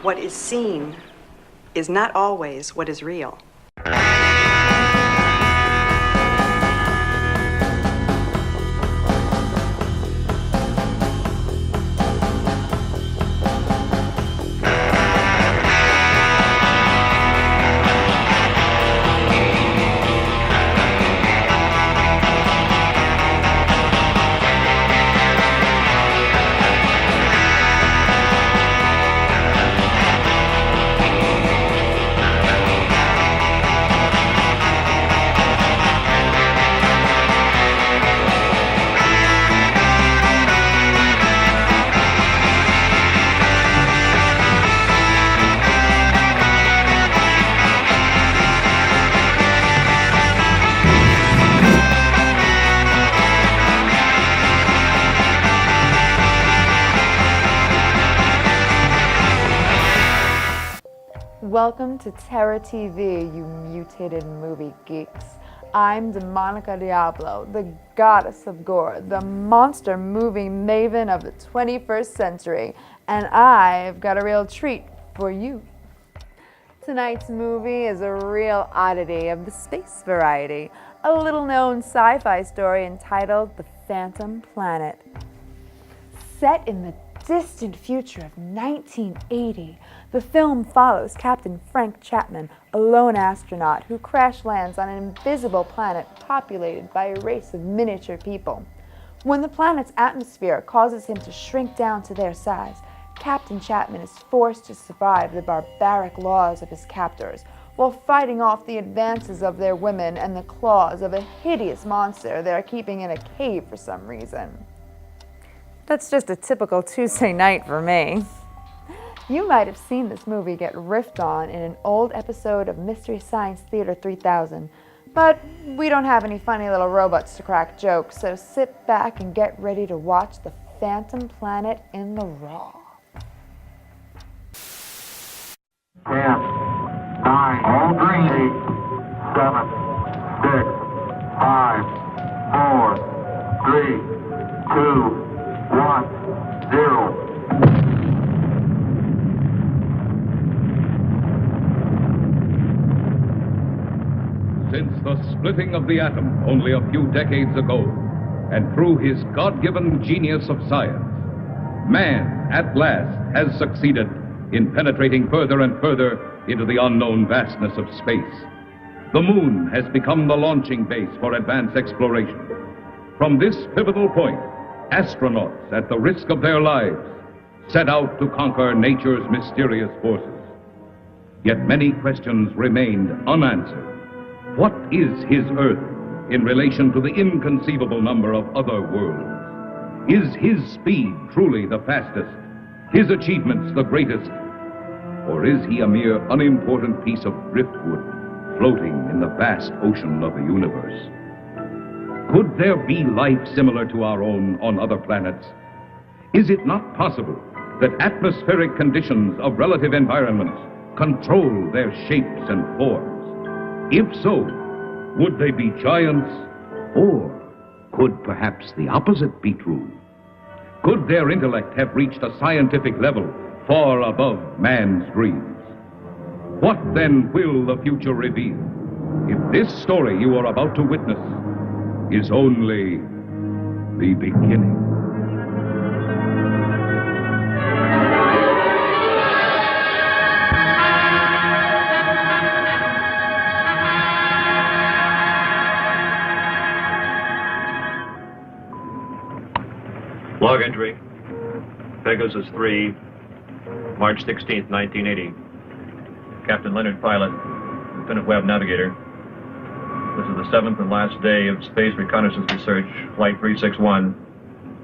What is seen is not always what is real. Welcome to Terror TV, you mutated movie geeks. I'm Demonica Diablo, the goddess of gore, the monster movie maven of the 21st century, and I've got a real treat for you. Tonight's movie is a real oddity of the space variety, a little-known sci-fi story entitled The Phantom Planet. Set in the distant future of 1980, the film follows Captain Frank Chapman, a lone astronaut who crash lands on an invisible planet populated by a race of miniature people. When the planet's atmosphere causes him to shrink down to their size, Captain Chapman is forced to survive the barbaric laws of his captors, while fighting off the advances of their women and the claws of a hideous monster they are keeping in a cave for some reason. That's just a typical Tuesday night for me. You might have seen this movie get riffed on in an old episode of Mystery Science Theater 3000, but we don't have any funny little robots to crack jokes, so sit back and get ready to watch The Phantom Planet in the raw. 10, 9, all green, 8, 7, 6, 5, 4, 3, 2, 1, 0. Since the splitting of the atom only a few decades ago, and through his God-given genius of science, man, at last, has succeeded in penetrating further and further into the unknown vastness of space. The moon has become the launching base for advanced exploration. From this pivotal point, astronauts, at the risk of their lives, set out to conquer nature's mysterious forces. Yet many questions remained unanswered. What is his Earth in relation to the inconceivable number of other worlds? Is his speed truly the fastest, his achievements the greatest? Or is he a mere unimportant piece of driftwood floating in the vast ocean of the universe? Could there be life similar to our own on other planets? Is it not possible that atmospheric conditions of relative environments control their shapes and forms? If so, would they be giants? Or could perhaps the opposite be true? Could their intellect have reached a scientific level far above man's dreams? What then will the future reveal if this story you are about to witness is only the beginning? Log entry, Pegasus 3, March 16th, 1980. Captain Leonard Pilot, Lieutenant Webb Navigator. This is the 7th and last day of Space Reconnaissance Research, Flight 361,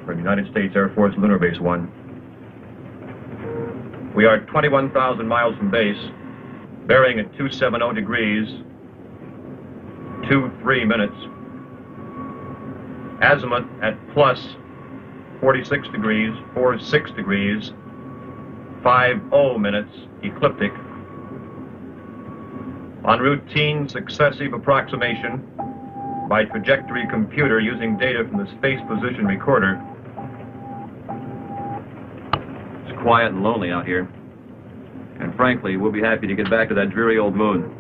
from United States Air Force Lunar Base 1. We are 21,000 miles from base, bearing at 270 degrees, 23 minutes. Azimuth at plus 46 degrees, 46 degrees, 50 minutes, ecliptic. On routine successive approximation by trajectory computer using data from the Space Position Recorder. It's quiet and lonely out here. And frankly, we'll be happy to get back to that dreary old moon.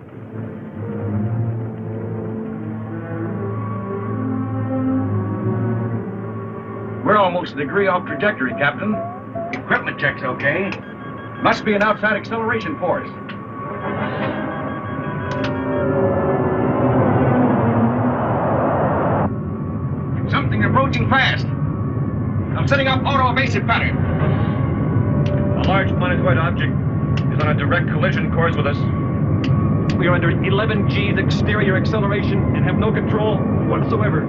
We're almost a degree off trajectory, Captain. Equipment check's okay. Must be an outside acceleration force. Something approaching fast. I'm setting up auto-evasive pattern. A large planetoid object is on a direct collision course with us. We are under 11 G's exterior acceleration and have no control whatsoever.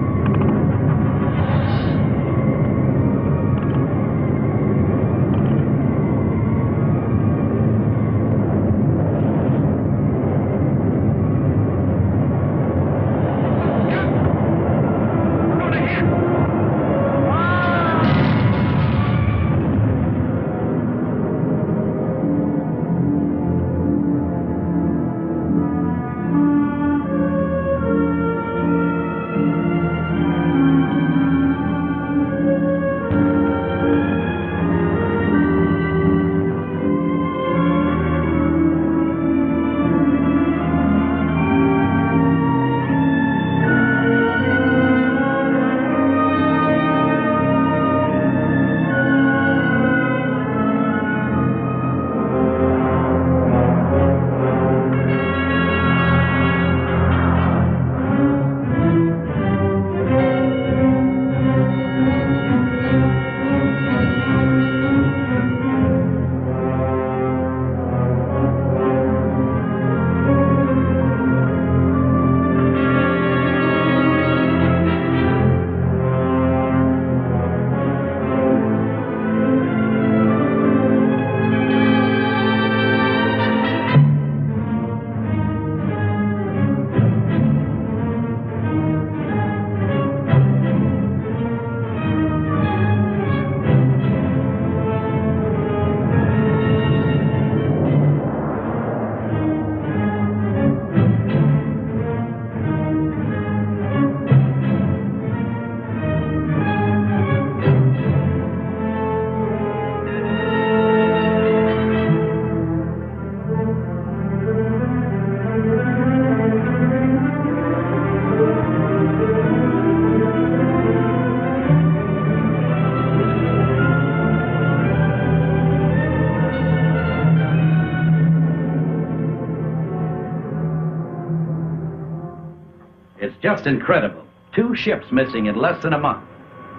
It's just incredible. 2 ships missing in less than a month.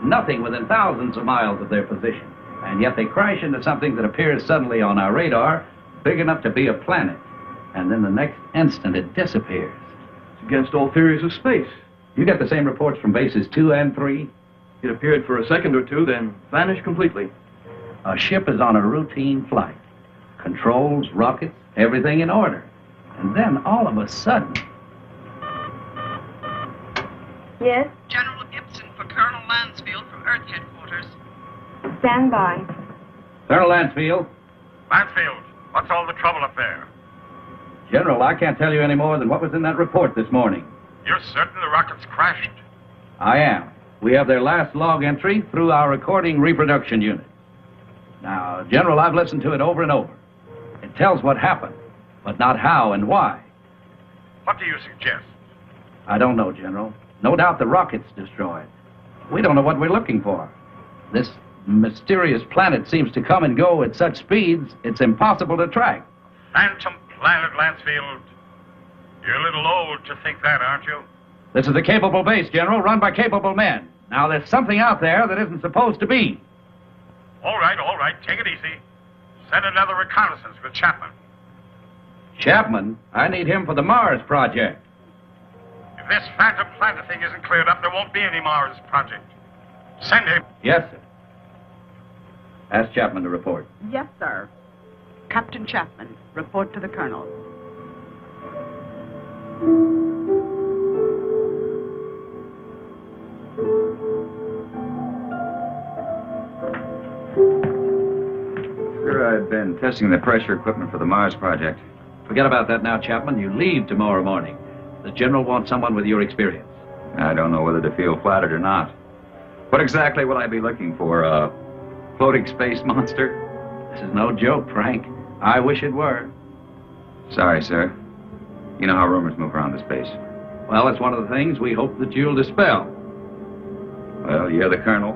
Nothing within thousands of miles of their position. And yet they crash into something that appears suddenly on our radar, big enough to be a planet. And then the next instant it disappears. It's against all theories of space. You get the same reports from bases 2 and 3? It appeared for a second or two, then vanished completely. A ship is on a routine flight. Controls, rockets, everything in order. And then all of a sudden... Yes, General Gibson for Colonel Lansfield from Earth Headquarters. stand by. Colonel Lansfield. Mansfield, what's all the trouble up there? General, I can't tell you any more than what was in that report this morning. You're certain the rocket's crashed? I am. We have their last log entry through our recording reproduction unit. Now, General, I've listened to it over and over. It tells what happened, but not how and why. What do you suggest? I don't know, General. No doubt the rocket's destroyed. We don't know what we're looking for. This mysterious planet seems to come and go at such speeds, it's impossible to track. Phantom planet, Lansfield. You're a little old to think that, aren't you? This is a capable base, General, run by capable men. Now, there's something out there that isn't supposed to be. All right, take it easy. Send another reconnaissance with Chapman. Chapman? I need him for the Mars project. If this phantom planet thing isn't cleared up, there won't be any Mars project. Send him. Yes, sir. Ask Chapman to report. Yes, sir. Captain Chapman, report to the Colonel. Sir, I've been testing the pressure equipment for the Mars project. Forget about that now, Chapman. You leave tomorrow morning. The General wants someone with your experience. I don't know whether to feel flattered or not. What exactly will I be looking for? A floating space monster? This is no joke, Frank. I wish it were. Sorry, sir. You know how rumors move around this base. Well, it's one of the things we hope that you'll dispel. Well, you're the colonel.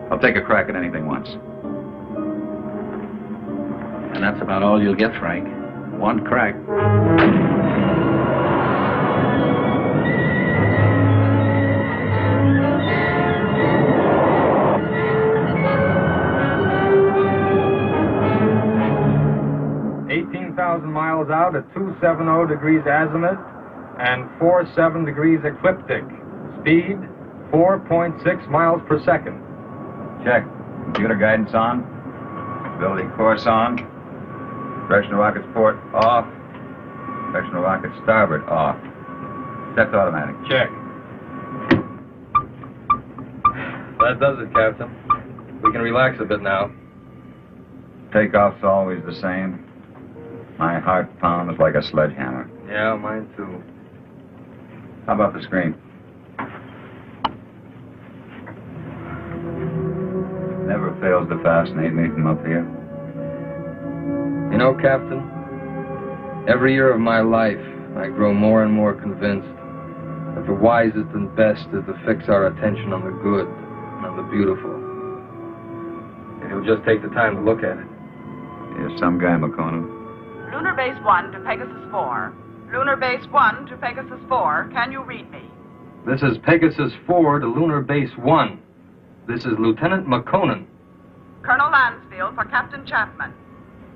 I'll take a crack at anything once. And that's about all you'll get, Frank. One crack. Miles out at 270 degrees azimuth and 47 degrees ecliptic. Speed 4.6 miles per second. Check. Computer guidance on. Stability course on. Direction of rocket's port off. Direction of rocket starboard off. Set to automatic. Check. That does it, Captain. We can relax a bit now. Takeoff's always the same. My heart pounds like a sledgehammer. Yeah, mine too. How about the screen? Never fails to fascinate me from up here. You know, Captain, every year of my life, I grow more and more convinced that the wisest and best is to fix our attention on the good and on the beautiful. If you'll just take the time to look at it. You're some guy, McConan. Lunar Base 1 to Pegasus 4. Lunar Base 1 to Pegasus 4. Can you read me? This is Pegasus 4 to Lunar Base 1. This is Lieutenant McConan. Colonel Lansfield for Captain Chapman.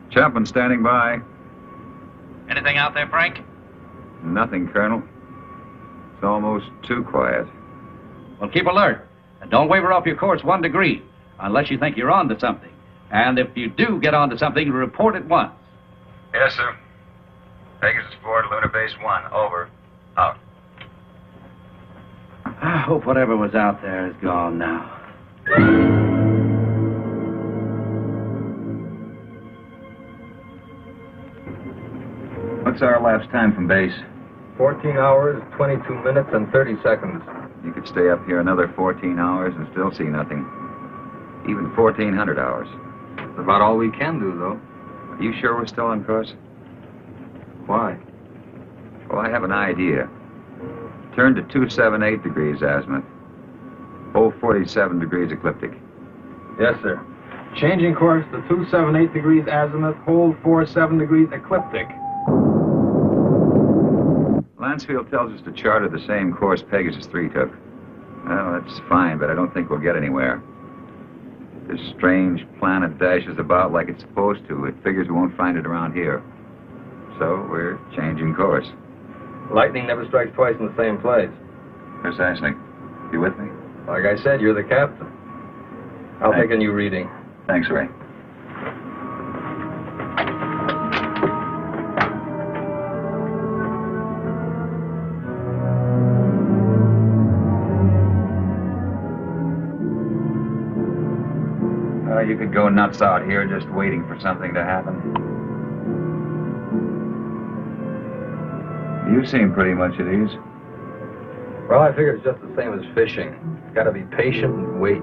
Chapman standing by. Anything out there, Frank? Nothing, Colonel. It's almost too quiet. Well, keep alert. And don't waver off your course 1 degree, unless you think you're on to something. And if you do get onto something, report at once. Yes, sir. Pegasus 4 to Lunar Base 1. Over. Out. I hope whatever was out there is gone now. What's our elapsed time from base? 14 hours, 22 minutes, and 30 seconds. You could stay up here another 14 hours and still see nothing. Even 1,400 hours. That's about all we can do, though. Are you sure we're still on course? Why? Well, I have an idea. Turn to 278 degrees azimuth. Hold 47 degrees ecliptic. Yes, sir. Changing course to 278 degrees azimuth, hold 47 degrees ecliptic. Lansfield tells us to charter the same course Pegasus 3 took. Well, that's fine, but I don't think we'll get anywhere. This strange planet dashes about like it's supposed to. It figures we won't find it around here. So we're changing course. Lightning never strikes twice in the same place. Precisely. You with me? Like I said, you're the captain. I'll take a new reading. Thanks, Ray. You could go nuts out here just waiting for something to happen. You seem pretty much at ease. Well, I figure it's just the same as fishing. Gotta be patient and wait.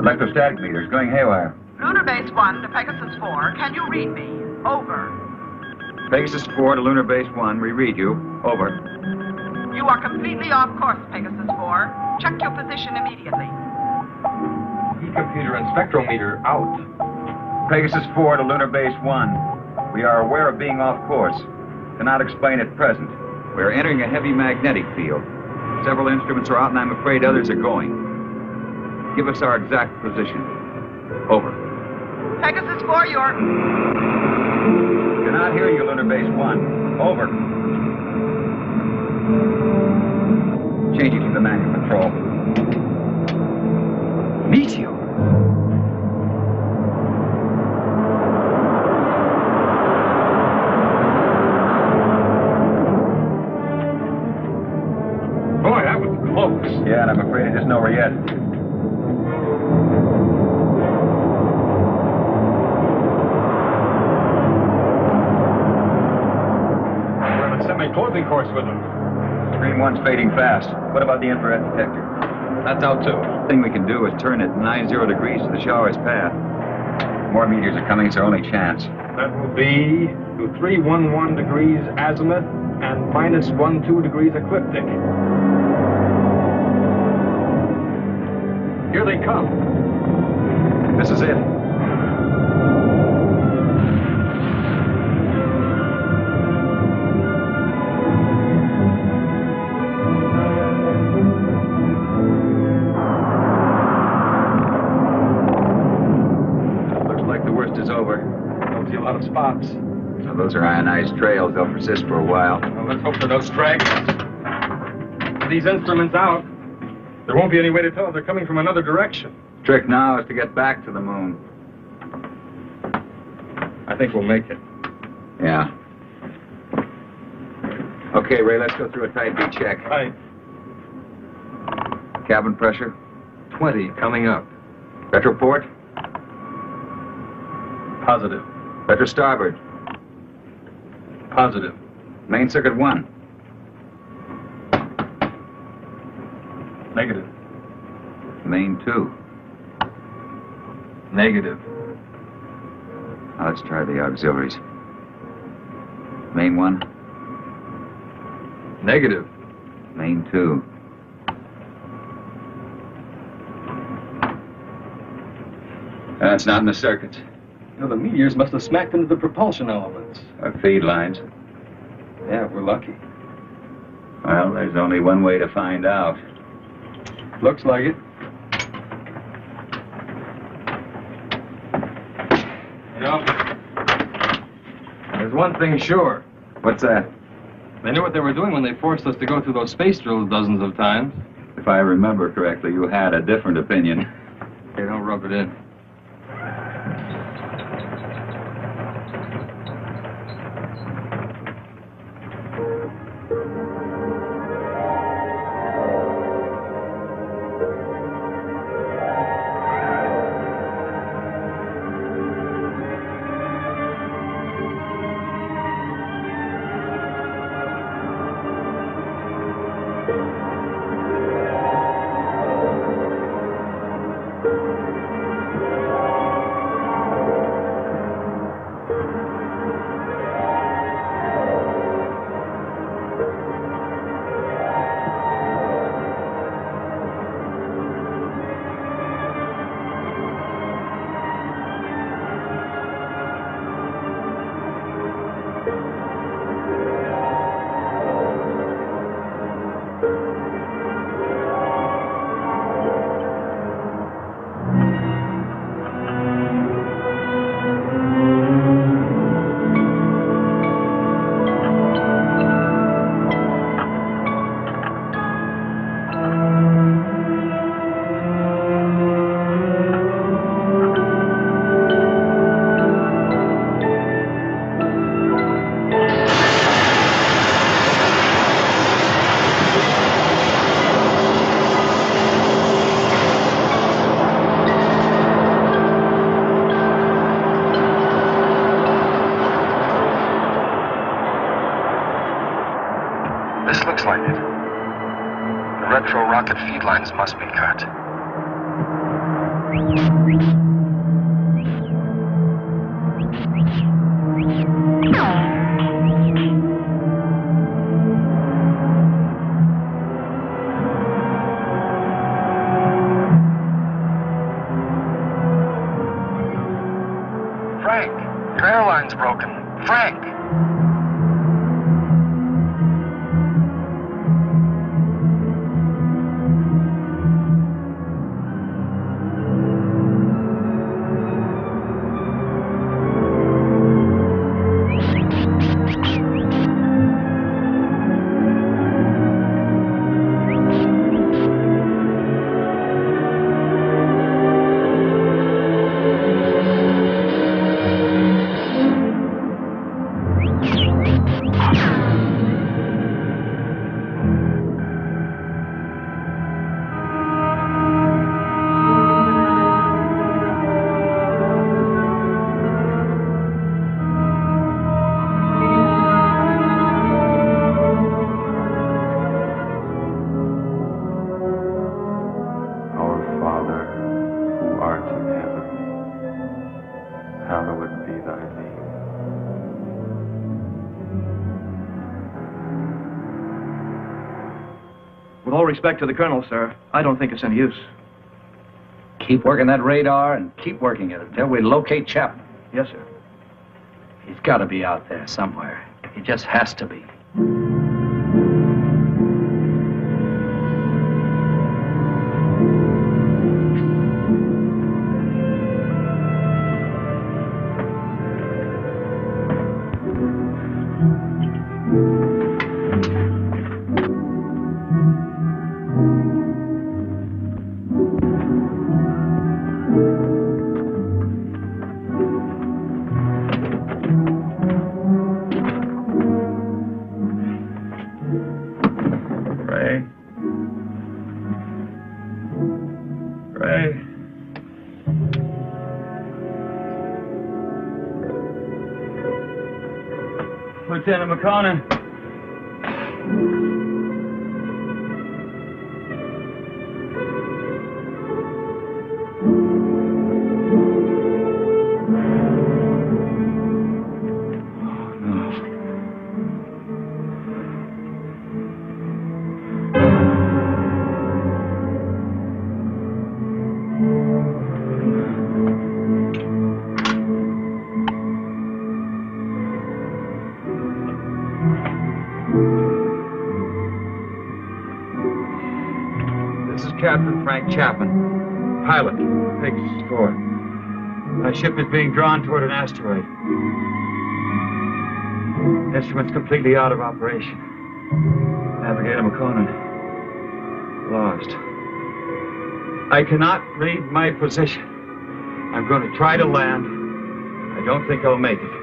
Electrostatic meters going haywire. Lunar Base 1 to Pegasus 4. Can you read me? Over. Pegasus 4 to Lunar Base 1. We read you. Over. You are completely off course, Pegasus 4. Check your position immediately. E-computer and spectrometer out. Pegasus 4 to Lunar Base 1. We are aware of being off course. Cannot explain at present. We are entering a heavy magnetic field. Several instruments are out, and I'm afraid others are going. Give us our exact position. Over. Pegasus 4, you're... Cannot hear you, Lunar Base 1. Over. Changing to the manual control. Meteor. Boy, that was close. Yeah, and I'm afraid it isn't over yet. We're on a semi-closing course with them. Screen 1's fading fast. What about the infrared detector? That's out too. The thing we can do is turn it 90 degrees to the shower's path. More meteors are coming. It's our only chance. That will be to 311 degrees azimuth and minus 12 degrees ecliptic. Here they come. This is it. Is over. Don't see a lot of spots. So those are ionized trails. They'll persist for a while. Well, let's hope for no stragglers. With these instruments out, there won't be any way to tell if they're coming from another direction. The trick now is to get back to the moon. I think we'll make it. Yeah. Okay, Ray, let's go through a type B check. Right. Cabin pressure? 20 coming up. Retroport? Positive. Retro starboard? Positive. Main circuit 1? Negative. Main 2? Negative. Now let's try the auxiliaries. Main 1? Negative. Main 2? That's not in the circuits. You know, the meteors must have smacked into the propulsion elements. Our feed lines. Yeah, we're lucky. Well, there's only one way to find out. Looks like it. You know, there's one thing sure. What's that? They knew what they were doing when they forced us to go through those space drills dozens of times. If I remember correctly, you had a different opinion. Hey, don't rub it in. This looks like it. The retro rocket feed lines must be cut. Frank, your airline's broken. Frank! hallowed be thy name. With all respect to the colonel, sir, I don't think it's any use. Keep working that radar and keep working it until we locate Chapman. Yes, sir. He's got to be out there somewhere. He just has to be. Lieutenant McConnell. Captain Frank Chapman, pilot, Pegasus 4. My ship is being drawn toward an asteroid. Instruments completely out of operation. Navigator McConan, lost. I cannot read my position. I'm going to try to land. I don't think I'll make it.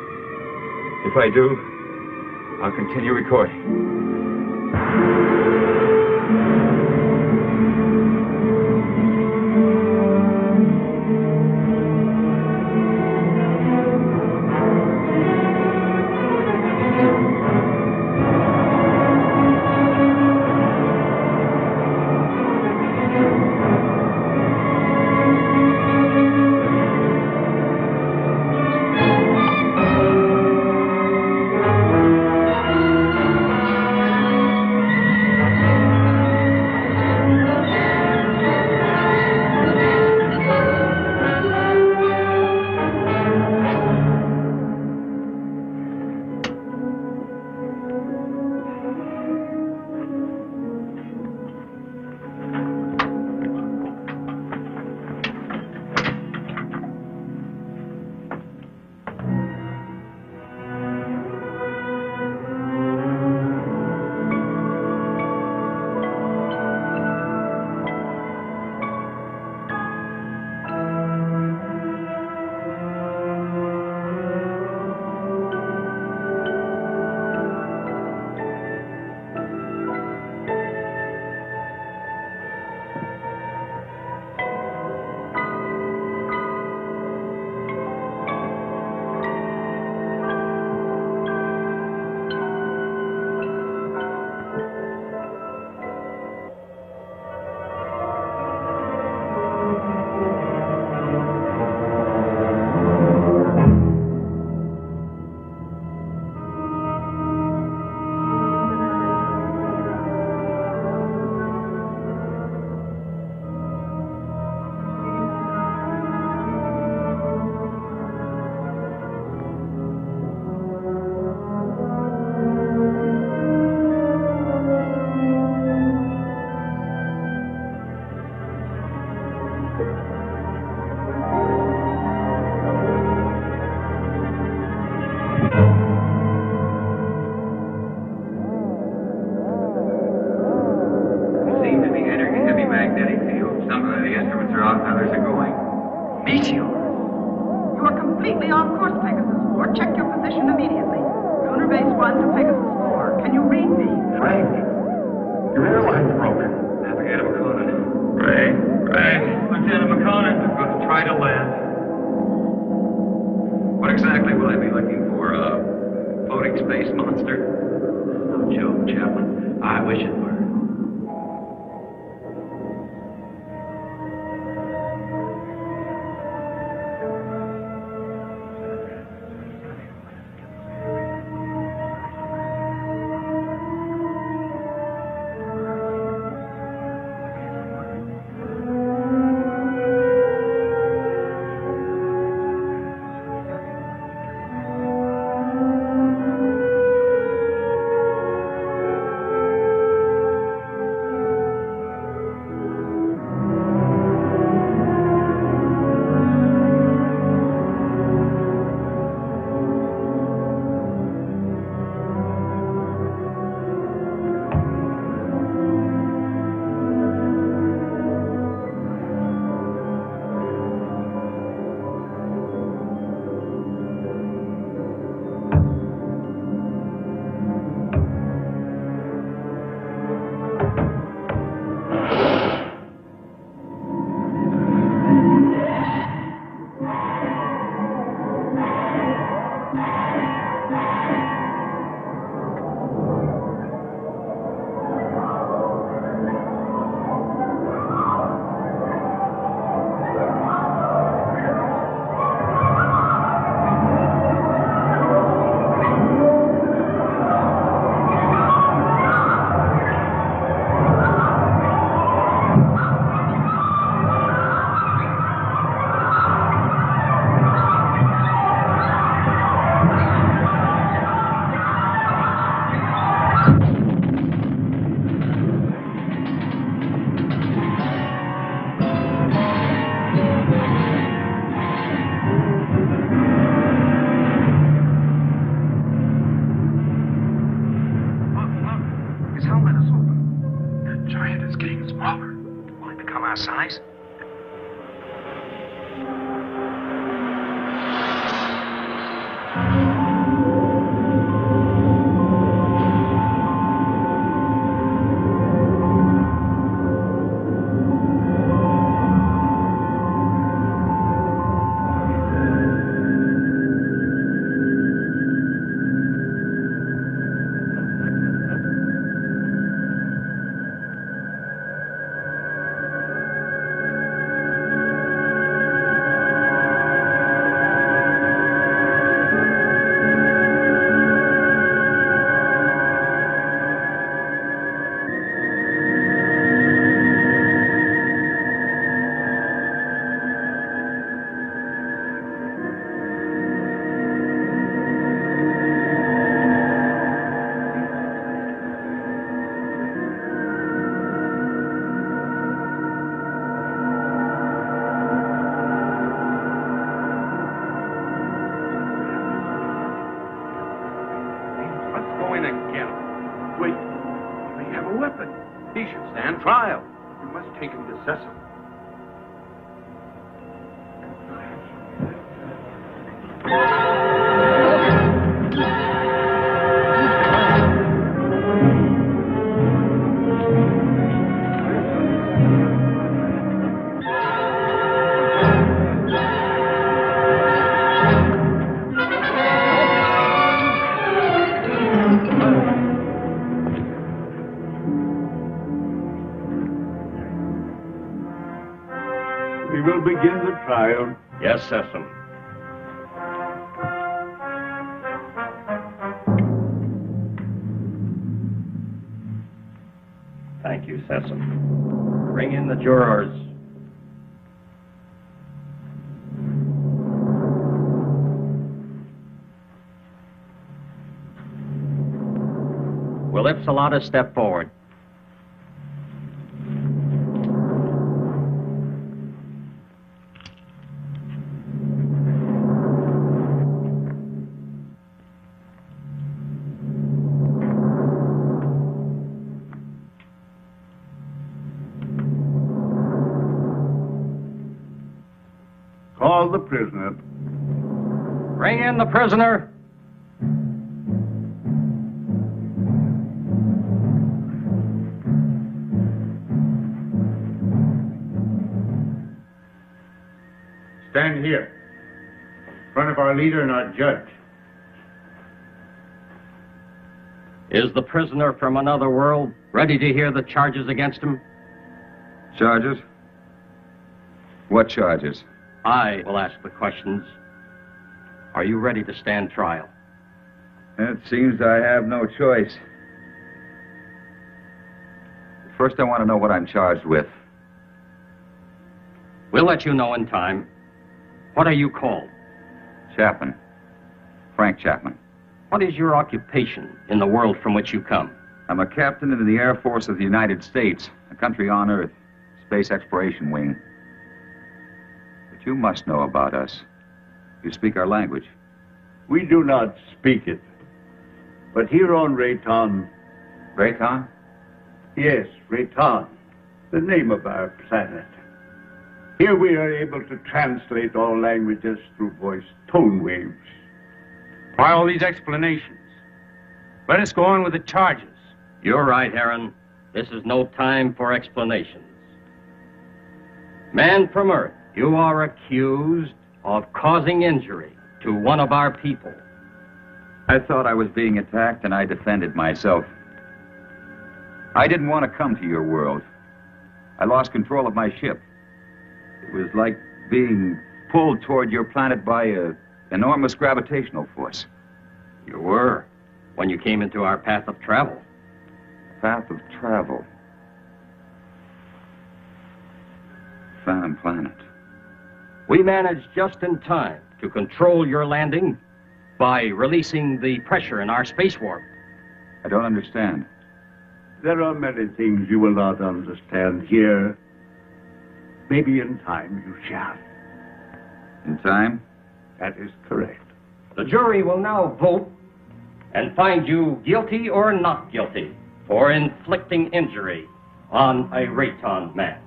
If I do, I'll continue recording. We should stand trial. We must take him to Cecil. We will begin the trial. Yes, Cecil. Thank you, Cecil. Bring in the jurors. Will Ipsilata step forward? Call the prisoner. Bring in the prisoner. Stand here, in front of our leader and our judge. Is the prisoner from another world ready to hear the charges against him? Charges? What charges? I will ask the questions. Are you ready to stand trial? It seems I have no choice. First, I want to know what I'm charged with. We'll let you know in time. What are you called? Chapman. Frank Chapman. What is your occupation in the world from which you come? I'm a captain in the Air Force of the United States, a country on Earth, Space Exploration Wing. But you must know about us. You speak our language. We do not speak it. But here on Rayton... Rayton? Yes, Rayton, the name of our planet. Here we are able to translate all languages through voice tone waves. Why all these explanations? Let us go on with the charges. You're right, Heron. This is no time for explanations. Man from Earth, you are accused of causing injury to one of our people. I thought I was being attacked and I defended myself. I didn't want to come to your world. I lost control of my ship. It was like being pulled toward your planet by an enormous gravitational force. You were, when you came into our path of travel. Path of travel. Found planet. We managed just in time to control your landing by releasing the pressure in our space warp. I don't understand. There are many things you will not understand here. Maybe in time you shall. In time? That is correct. The jury will now vote and find you guilty or not guilty for inflicting injury on a Rayton man.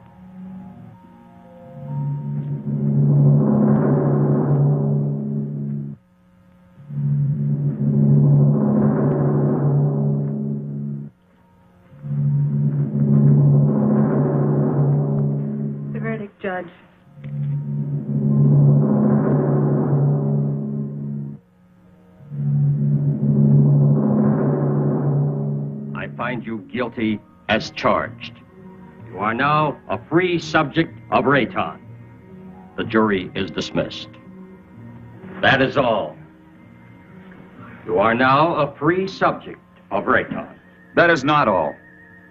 The verdict, Judge. I find you guilty as charged. You are now a free subject of Rayton. The jury is dismissed. That is all. You are now a free subject of Rayton. That is not all.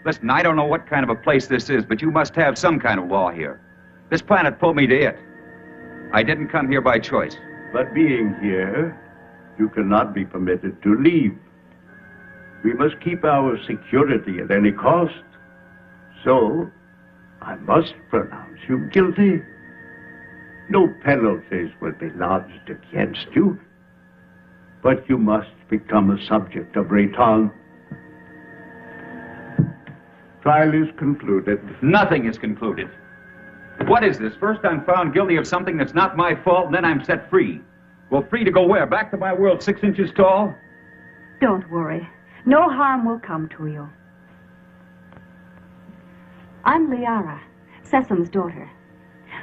Listen, I don't know what kind of a place this is, but you must have some kind of law here. This planet pulled me to it. I didn't come here by choice. But being here, you cannot be permitted to leave. We must keep our security at any cost. So, I must pronounce you guilty. No penalties will be lodged against you. But you must become a subject of Rayton. Trial is concluded. Nothing is concluded. What is this? First I'm found guilty of something that's not my fault, and then I'm set free. Well, free to go where? Back to my world 6 inches tall? Don't worry. No harm will come to you. I'm Liara, Sesam's daughter.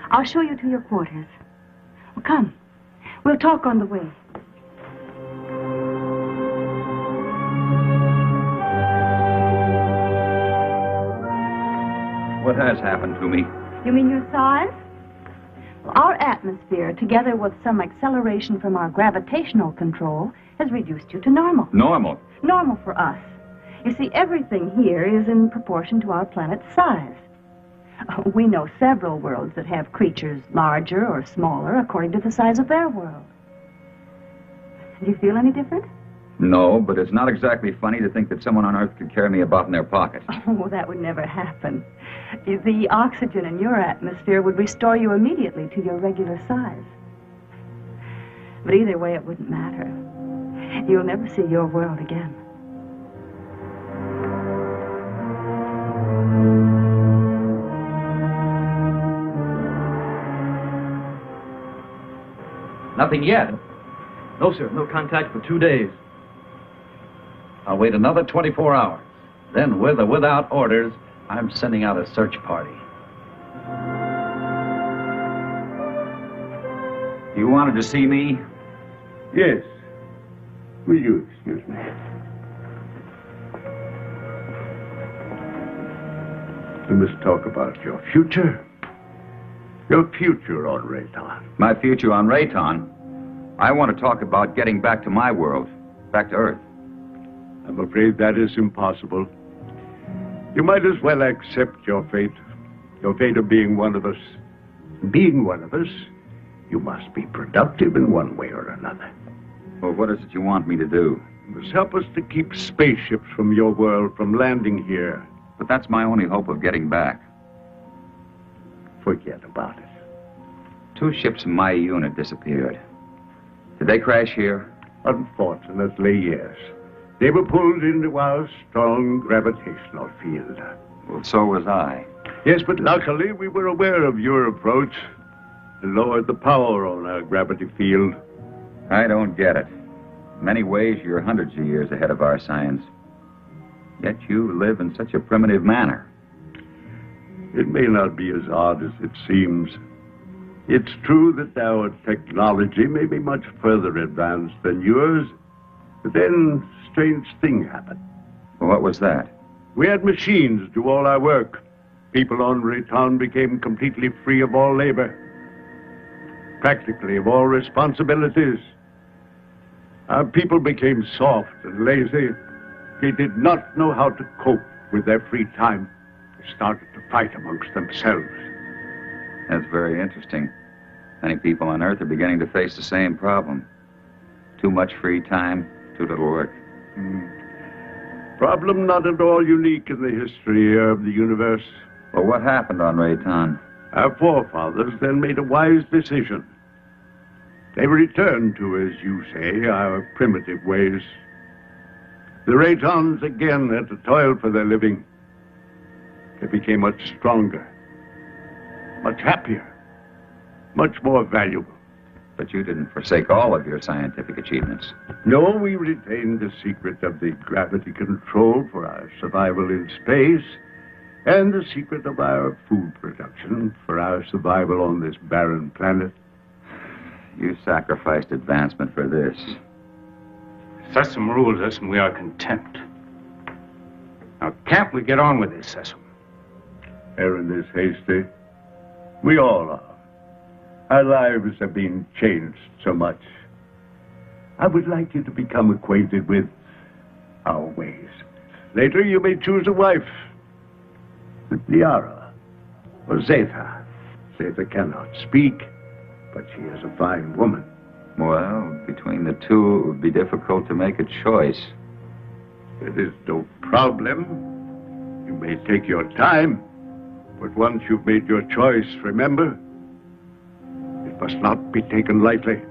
I'll show you to your quarters. Well, come. We'll talk on the way. What has happened to me? You mean your size? Well, our atmosphere, together with some acceleration from our gravitational control, has reduced you to normal. Normal? Normal for us. You see, everything here is in proportion to our planet's size. We know several worlds that have creatures larger or smaller according to the size of their world. Do you feel any different? No, but it's not exactly funny to think that someone on Earth could carry me about in their pocket. Oh, that would never happen. The oxygen in your atmosphere would restore you immediately to your regular size. But either way, it wouldn't matter. You'll never see your world again. Nothing yet. No, sir. No contact for 2 days. I'll wait another 24 hours. Then, with or without orders, I'm sending out a search party. You wanted to see me? Yes. Will you excuse me? We must talk about your future. Your future on Rayton. My future on Rayton? I want to talk about getting back to my world, back to Earth. I'm afraid that is impossible. You might as well accept your fate of being one of us. Being one of us, you must be productive in one way or another. Well, what is it you want me to do? You must help us to keep spaceships from your world from landing here. But that's my only hope of getting back. Forget about it. 2 ships in my unit disappeared. Did they crash here? Unfortunately, yes. They were pulled into our strong gravitational field. Well, so was I. Yes, but luckily we were aware of your approach and lowered the power on our gravity field. I don't get it. In many ways, you're hundreds of years ahead of our science. Yet you live in such a primitive manner. It may not be as odd as it seems. It's true that our technology may be much further advanced than yours, but then a strange thing happened. Well, what was that? We had machines do all our work. People on Rayton became completely free of all labor, practically of all responsibilities. Our people became soft and lazy. They did not know how to cope with their free time. They started to fight amongst themselves. That's very interesting. Many people on Earth are beginning to face the same problem. Too much free time, too little work. Problem not at all unique in the history of the universe. Well, what happened on Rayton? Our forefathers then made a wise decision. They returned to, as you say, our primitive ways. The Raytons again had to toil for their living. They became much stronger, much happier, much more valuable. But you didn't forsake all of your scientific achievements. No, we retained the secret of the gravity control for our survival in space, and the secret of our food production for our survival on this barren planet. You sacrificed advancement for this. Sesam rules us, and we are content. Now, can't we get on with this, Sesam? Errand is hasty. We all are. Our lives have been changed so much. I would like you to become acquainted with our ways. Later, you may choose a wife. With Liara or Zeta. Zeta cannot speak, but she is a fine woman. Well, between the two, it would be difficult to make a choice. It is no problem. You may take your time, but once you've made your choice, remember, it must not be taken lightly.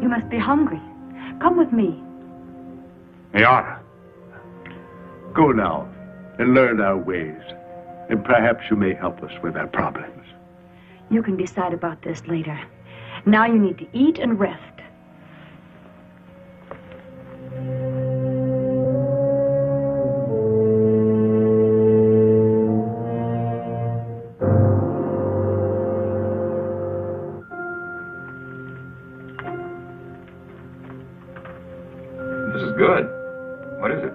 You must be hungry. Come with me. Liara. Go now. and learn our ways. And perhaps you may help us with our problems. You can decide about this later. Now you need to eat and rest. This is good. What is it?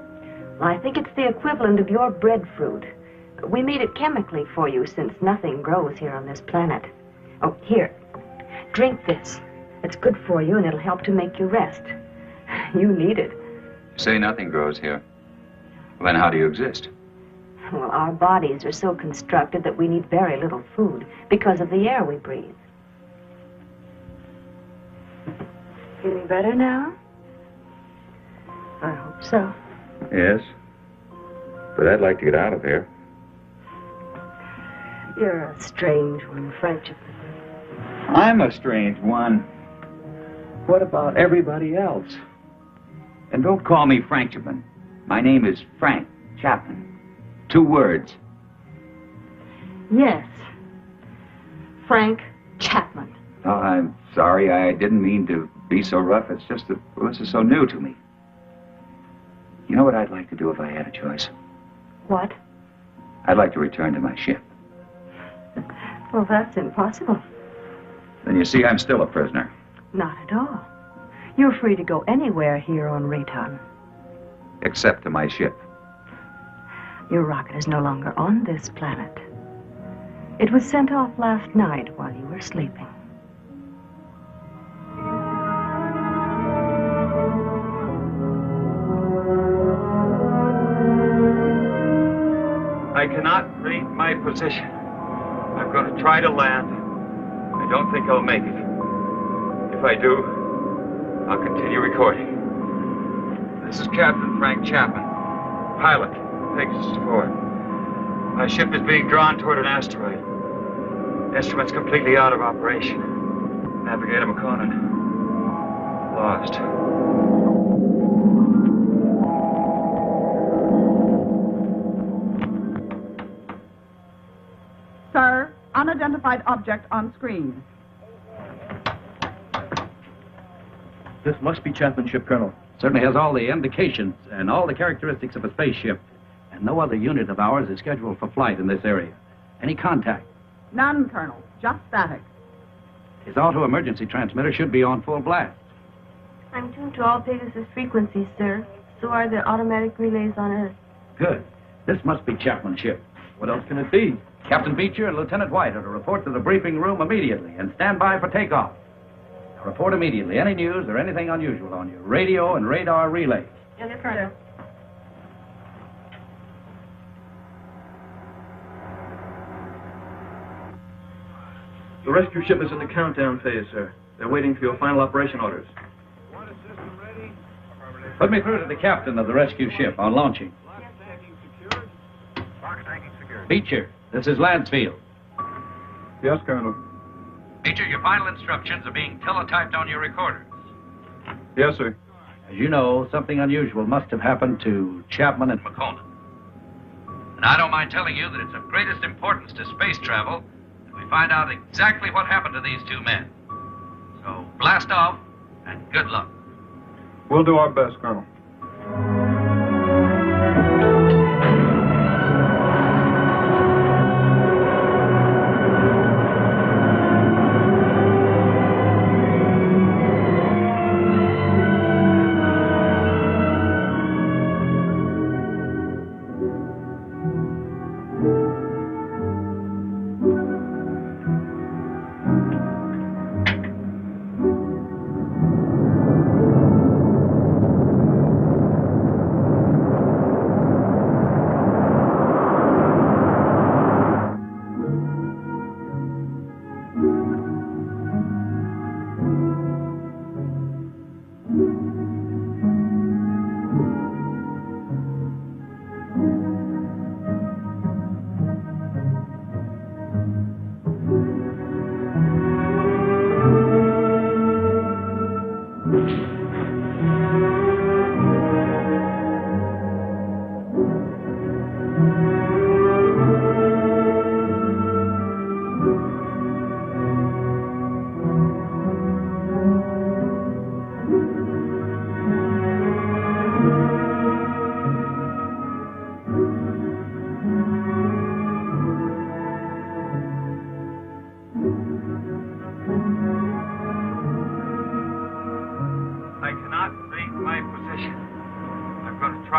Well, I think it's the equivalent of your breadfruit. We made it chemically for you since nothing grows here on this planet. Oh, here. Drink this. It's good for you and it'll help to make you rest. You need it. You say nothing grows here. Well, then how do you exist? Well, our bodies are so constructed that we need very little food because of the air we breathe. Feeling better now? I hope so. Yes. But I'd like to get out of here. You're a strange one, French. I'm a strange one. What about everybody else? And don't call me Frank Chapman. My name is Frank Chapman. 2 words. Yes. Frank Chapman. Oh, I'm sorry. I didn't mean to be so rough. It's just that well, this is so new to me. You know what I'd like to do if I had a choice? What? I'd like to return to my ship. Well, that's impossible. Then you see, I'm still a prisoner. Not at all. You're free to go anywhere here on Rayton. Except to my ship. Your rocket is no longer on this planet. It was sent off last night while you were sleeping. I cannot read my position. I'm going to try to land. I don't think I'll make it. If I do, I'll continue recording. This is Captain Frank Chapman, pilot, Pegasus 4. My ship is being drawn toward an asteroid. Instruments completely out of operation. Navigator McConan, lost. Sir, unidentified object on screen. This must be Chapman's ship, Colonel. Certainly has all the indications and all the characteristics of a spaceship. And no other unit of ours is scheduled for flight in this area. Any contact? None, Colonel. Just static. His auto-emergency transmitter should be on full blast. I'm tuned to all Pegasus frequencies, sir. So are the automatic relays on Earth. Good. This must be Chapman's ship. What else can it be? Captain Beecher and Lieutenant White are to report to the briefing room immediately and stand by for takeoff. Now report immediately any news or anything unusual on your radio and radar relays. Yes, Colonel. The rescue ship is in the countdown phase, sir. They're waiting for your final operation orders. Put me through to the captain of the rescue ship on launching. Beecher, this is Lansfield. Yes, Colonel. Beecher, your final instructions are being teletyped on your recorders. Yes, sir. As you know, something unusual must have happened to Chapman and McConan. And I don't mind telling you that it's of greatest importance to space travel that we find out exactly what happened to these 2 men. So blast off and good luck. We'll do our best, Colonel.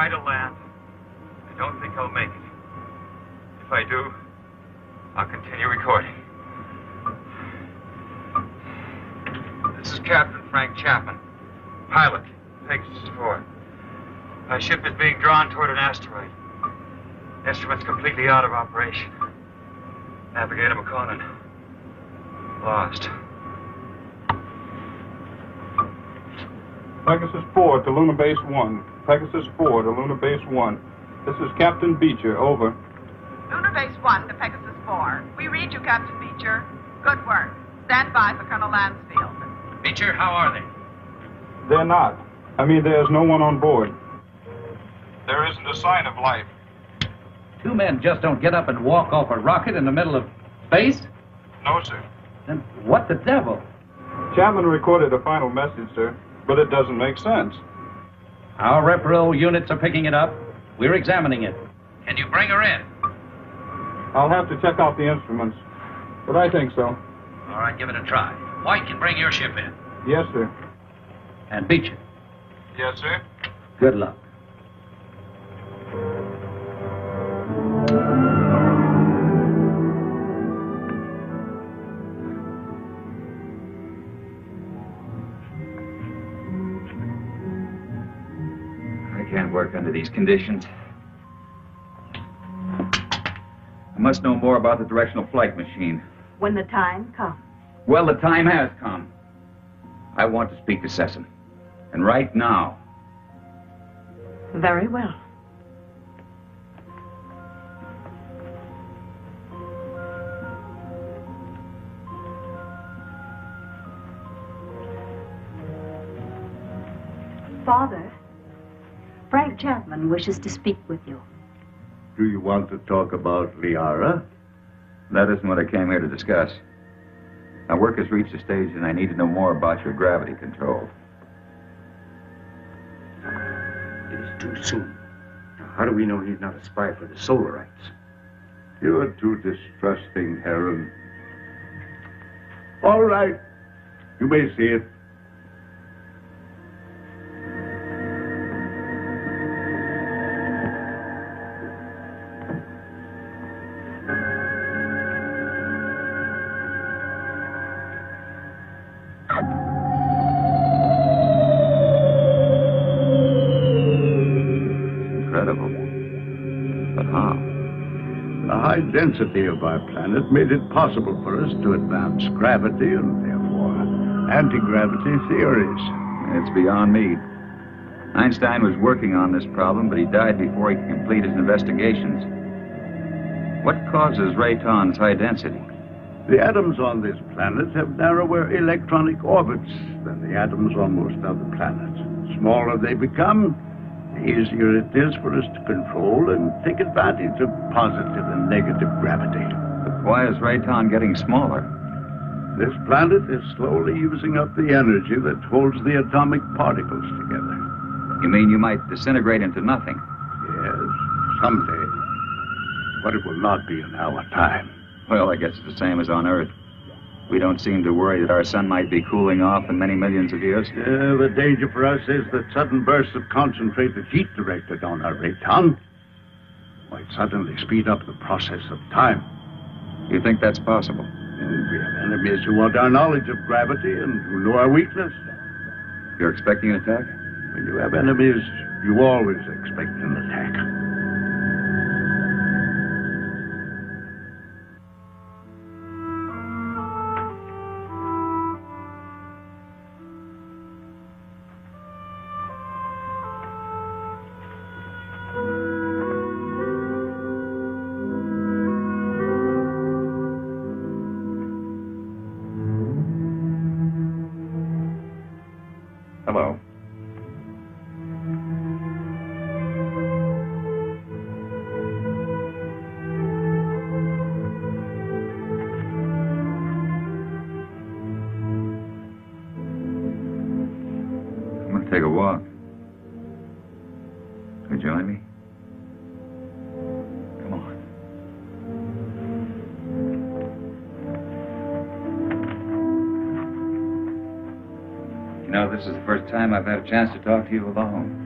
try to land. I don't think I'll make it. If I do, I'll continue recording. This is Captain Frank Chapman, pilot, Pegasus 4. My ship is being drawn toward an asteroid. Instruments completely out of operation. Navigator McConan, lost. Pegasus 4 to Lunar Base 1. Pegasus 4 to Lunar Base 1. This is Captain Beecher, over. Lunar Base 1 to Pegasus 4. We read you, Captain Beecher. Good work. Stand by for Colonel Lansfield. Beecher, how are they? They're not. I mean, there's no one on board. There isn't a sign of life. Two men just don't get up and walk off a rocket in the middle of space? No, sir. Then what the devil? Chapman recorded a final message, sir, but it doesn't make sense. Our repro units are picking it up. We're examining it. Can you bring her in? I'll have to check out the instruments, but I think so. All right, give it a try. White can bring your ship in. Yes, sir. And Beecher. Yes, sir. Good luck. I can't work under these conditions. I must know more about the directional flight machine. When the time comes. Well, the time has come. I want to speak to Sessom. And right now. Very well. Father, Frank Chapman wishes to speak with you. Do you want to talk about Liara? That isn't what I came here to discuss. My work has reached a stage and I need to know more about your gravity control. It is too soon. Now, how do we know he's not a spy for the Solarites? You're too distrusting, Heron. All right. You may see it. The density of our planet made it possible for us to advance gravity and therefore anti-gravity theories. It's beyond me. Einstein was working on this problem, but he died before he could complete his investigations. What causes Rayton's high density? The atoms on this planet have narrower electronic orbits than the atoms on most other planets. The smaller they become, the easier it is for us to control and take advantage of positive and negative gravity. But why is Rayton getting smaller? This planet is slowly using up the energy that holds the atomic particles together. You mean you might disintegrate into nothing? Yes, someday. But it will not be in our time. Well, I guess it's the same as on Earth. We don't seem to worry that our sun might be cooling off in many millions of years. The danger for us is that sudden bursts of concentrated heat directed on our Rayton might suddenly speed up the process of time. You think that's possible? And we have enemies who want our knowledge of gravity and who know our weakness. You're expecting an attack? When you have enemies, you always expect an attack. Hello. I'm going to take a walk. Will you join me? Come on. You know, this is the first time I've had a chance to talk to you alone.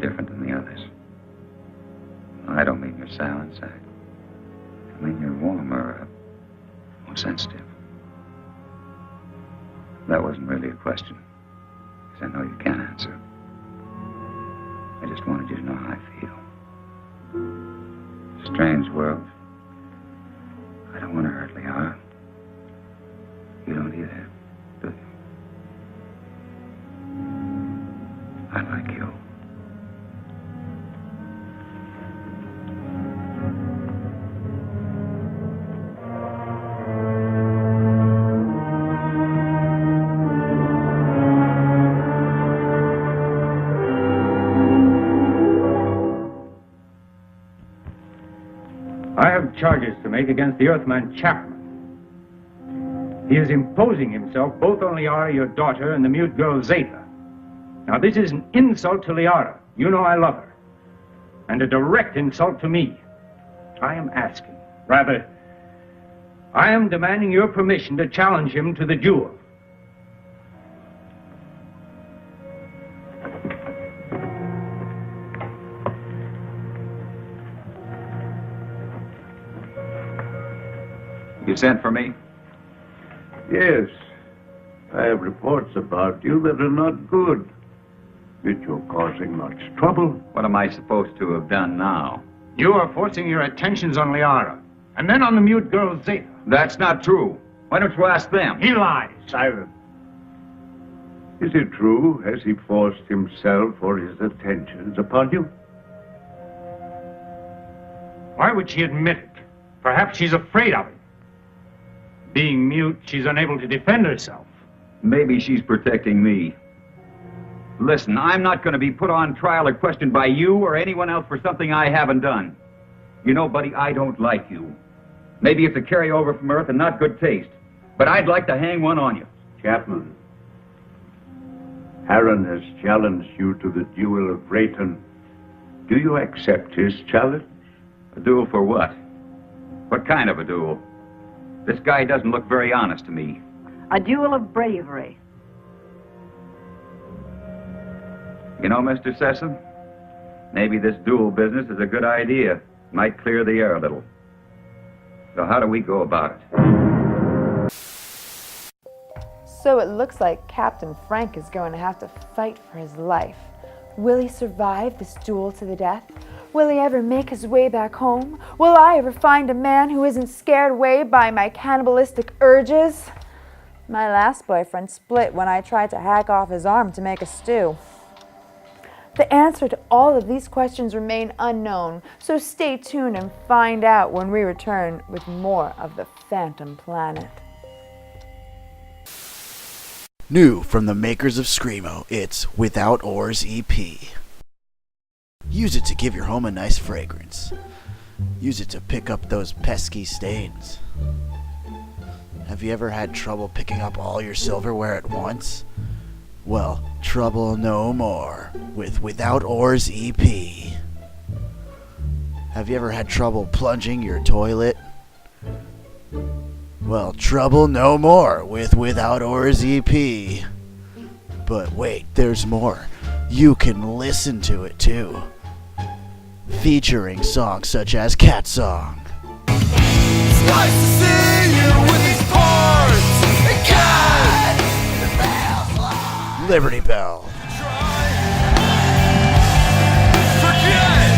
different than the others. I don't mean you're sour inside. I mean you're warmer, more sensitive. That wasn't really a question, because I know you can't answer. I just wanted you to know how I feel. Strange world. I don't want to hurt Liara. You don't either, do you? I like you. I have charges to make against the Earthman Chapman. He is imposing himself both on Liara, your daughter, and the mute girl Zeta. Now, this is an insult to Liara. You know I love her. And a direct insult to me. I am asking, rather, I am demanding your permission to challenge him to the duel. You sent for me? Yes. I have reports about you that are not good. That you're causing much trouble. What am I supposed to have done now? You are forcing your attentions on Liara, and then on the mute girl Zeta. That's not true. Why don't you ask them? He lies. Silence. Is it true? Has he forced himself or his attentions upon you? Why would she admit it? Perhaps she's afraid of it. Being mute, she's unable to defend herself. Maybe she's protecting me. Listen, I'm not going to be put on trial or questioned by you or anyone else for something I haven't done. You know, buddy, I don't like you. Maybe it's a carryover from Earth and not good taste, but I'd like to hang one on you. Chapman, Harron has challenged you to the duel of Rayton. Do you accept his challenge? A duel for what? What kind of a duel? This guy doesn't look very honest to me. A duel of bravery. You know, Mr. Sessom, maybe this duel business is a good idea. Might clear the air a little. So how do we go about it? So it looks like Captain Frank is going to have to fight for his life. Will he survive this duel to the death? Will he ever make his way back home? Will I ever find a man who isn't scared away by my cannibalistic urges? My last boyfriend split when I tried to hack off his arm to make a stew. The answer to all of these questions remain unknown, so stay tuned and find out when we return with more of the Phantom Planet. New from the makers of Screamo, it's Without Oars EP. Use it to give your home a nice fragrance. Use it to pick up those pesky stains. Have you ever had trouble picking up all your silverware at once? Well, trouble no more with Without Oars EP. Have you ever had trouble plunging your toilet? Well, trouble no more with Without Oars EP. But wait, there's more. You can listen to it too. Featuring songs such as Cat Song, It's nice to see you with these parts. God, Liberty Bell, forget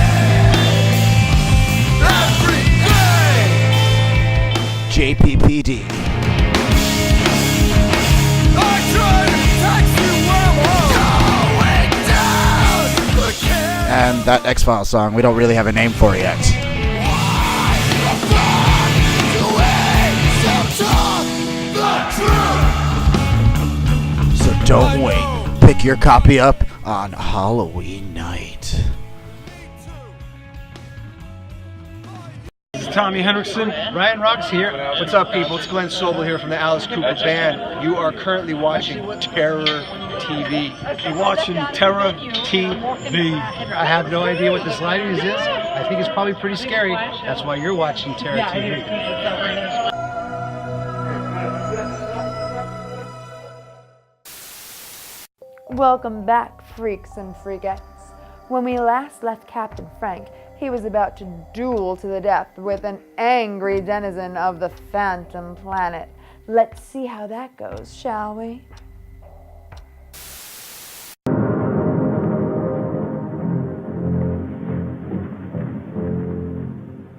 everything. JPPD, I try to text you when I'm home. Going down, but I can't. and that X-Files song we don't really have a name for yet. So don't wait. Pick your copy up on Halloween night. This is Tommy Henriksen. Ryan Rock's here. What's up, people? It's Glenn Sobel here from the Alice Cooper Band. You are currently watching Terror TV. You're watching Terror TV. I have no idea what this lighting is. I think it's probably pretty scary. That's why you're watching Terror TV. Welcome back, freaks and freakettes. When we last left Captain Frank, he was about to duel to the death with an angry denizen of the Phantom Planet. Let's see how that goes, shall we?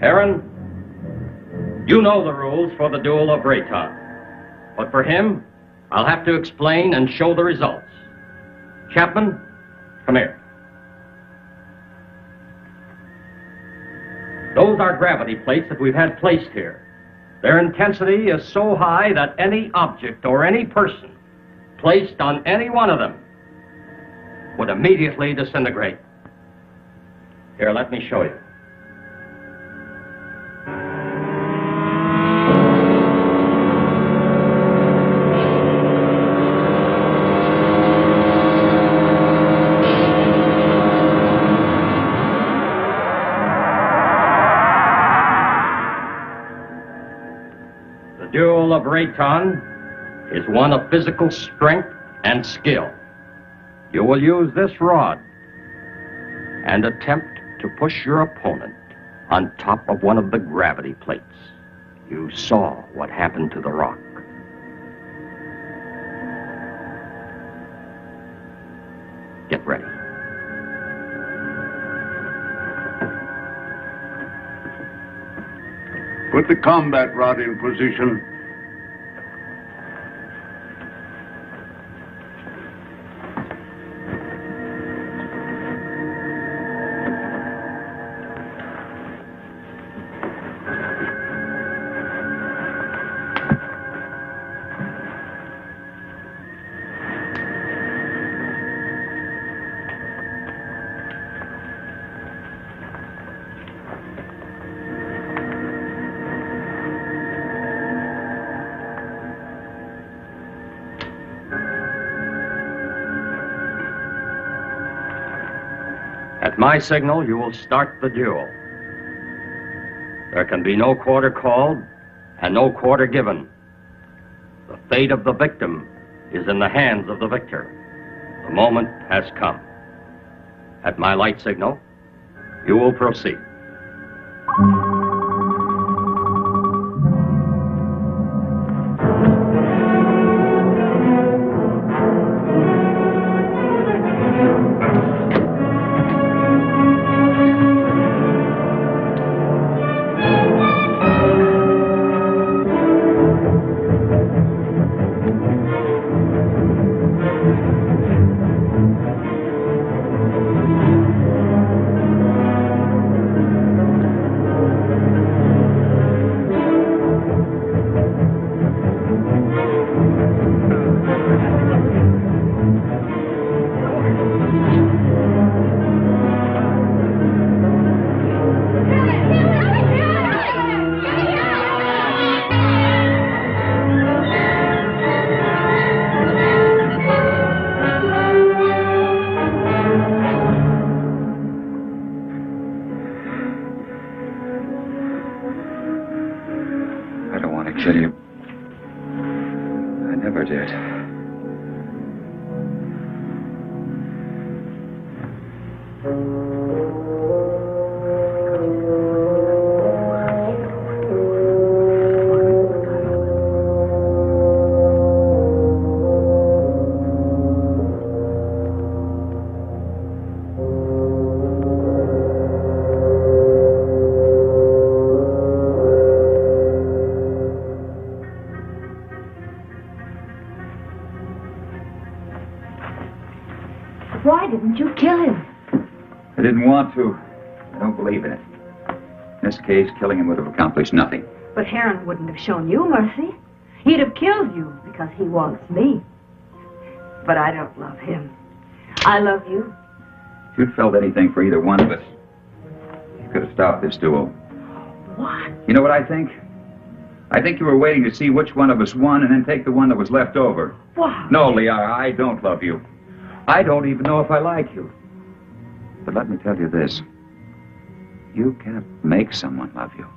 Aaron, you know the rules for the duel of Rayton. But for him, I'll have to explain and show the results. Chapman, come here. Those are gravity plates that we've had placed here. Their intensity is so high that any object or any person placed on any one of them would immediately disintegrate. Here, let me show you. The duel of Rayton is one of physical strength and skill. You will use this rod and attempt to push your opponent on top of one of the gravity plates. You saw what happened to the rock. Get ready. Put the combat rod in position. At my signal, you will start the duel. There can be no quarter called and no quarter given. The fate of the victim is in the hands of the victor. The moment has come. At my light signal, you will proceed. Kill you. I never did. Why didn't you kill him? I didn't want to. I don't believe in it. In this case, killing him would have accomplished nothing. But Heron wouldn't have shown you mercy. He'd have killed you because he wants me. But I don't love him. I love you. If you'd felt anything for either one of us, you could have stopped this duel. What? You know what I think? I think you were waiting to see which one of us won and then take the one that was left over. What? No, Liara, I don't love you. I don't even know if I like you. But let me tell you this. You can't make someone love you.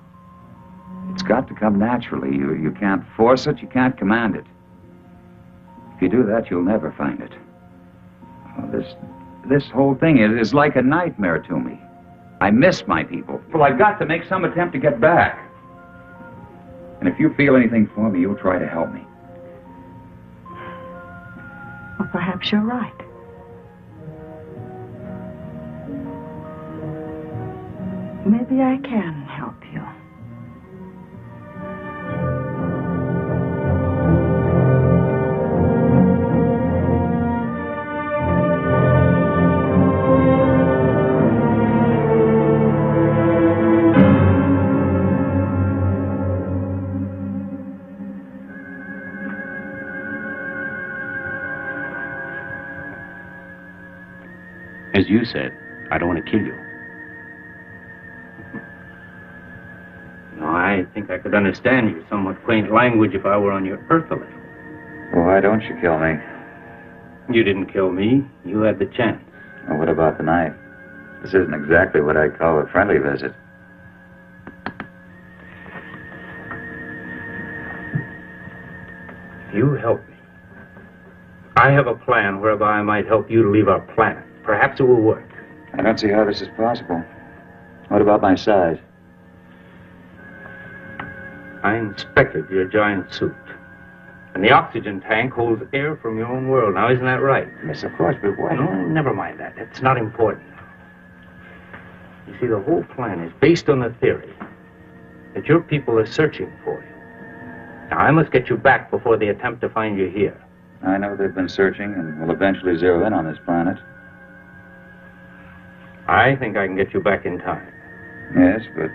It's got to come naturally. You can't force it, you can't command it. If you do that, you'll never find it. Oh, This whole thing is like a nightmare to me. I miss my people. Well, I've got to make some attempt to get back. And if you feel anything for me, you'll try to help me. Well, perhaps you're right. Maybe I can help you. As you said, I don't want to kill you. No, I think I could understand your somewhat quaint language if I were on your earth a little. Well, why don't you kill me? You didn't kill me. You had the chance. Well, what about the knife? This isn't exactly what I'd call a friendly visit. You help me. I have a plan whereby I might help you to leave our planet. Perhaps it will work. I don't see how this is possible. What about my size? I inspected your giant suit. And the oxygen tank holds air from your own world. Now, isn't that right? Yes, of course, but why? No, never mind that. It's not important. You see, the whole plan is based on the theory that your people are searching for you. Now, I must get you back before they attempt to find you here. I know they've been searching and will eventually zero in on this planet. I think I can get you back in time. Yes, but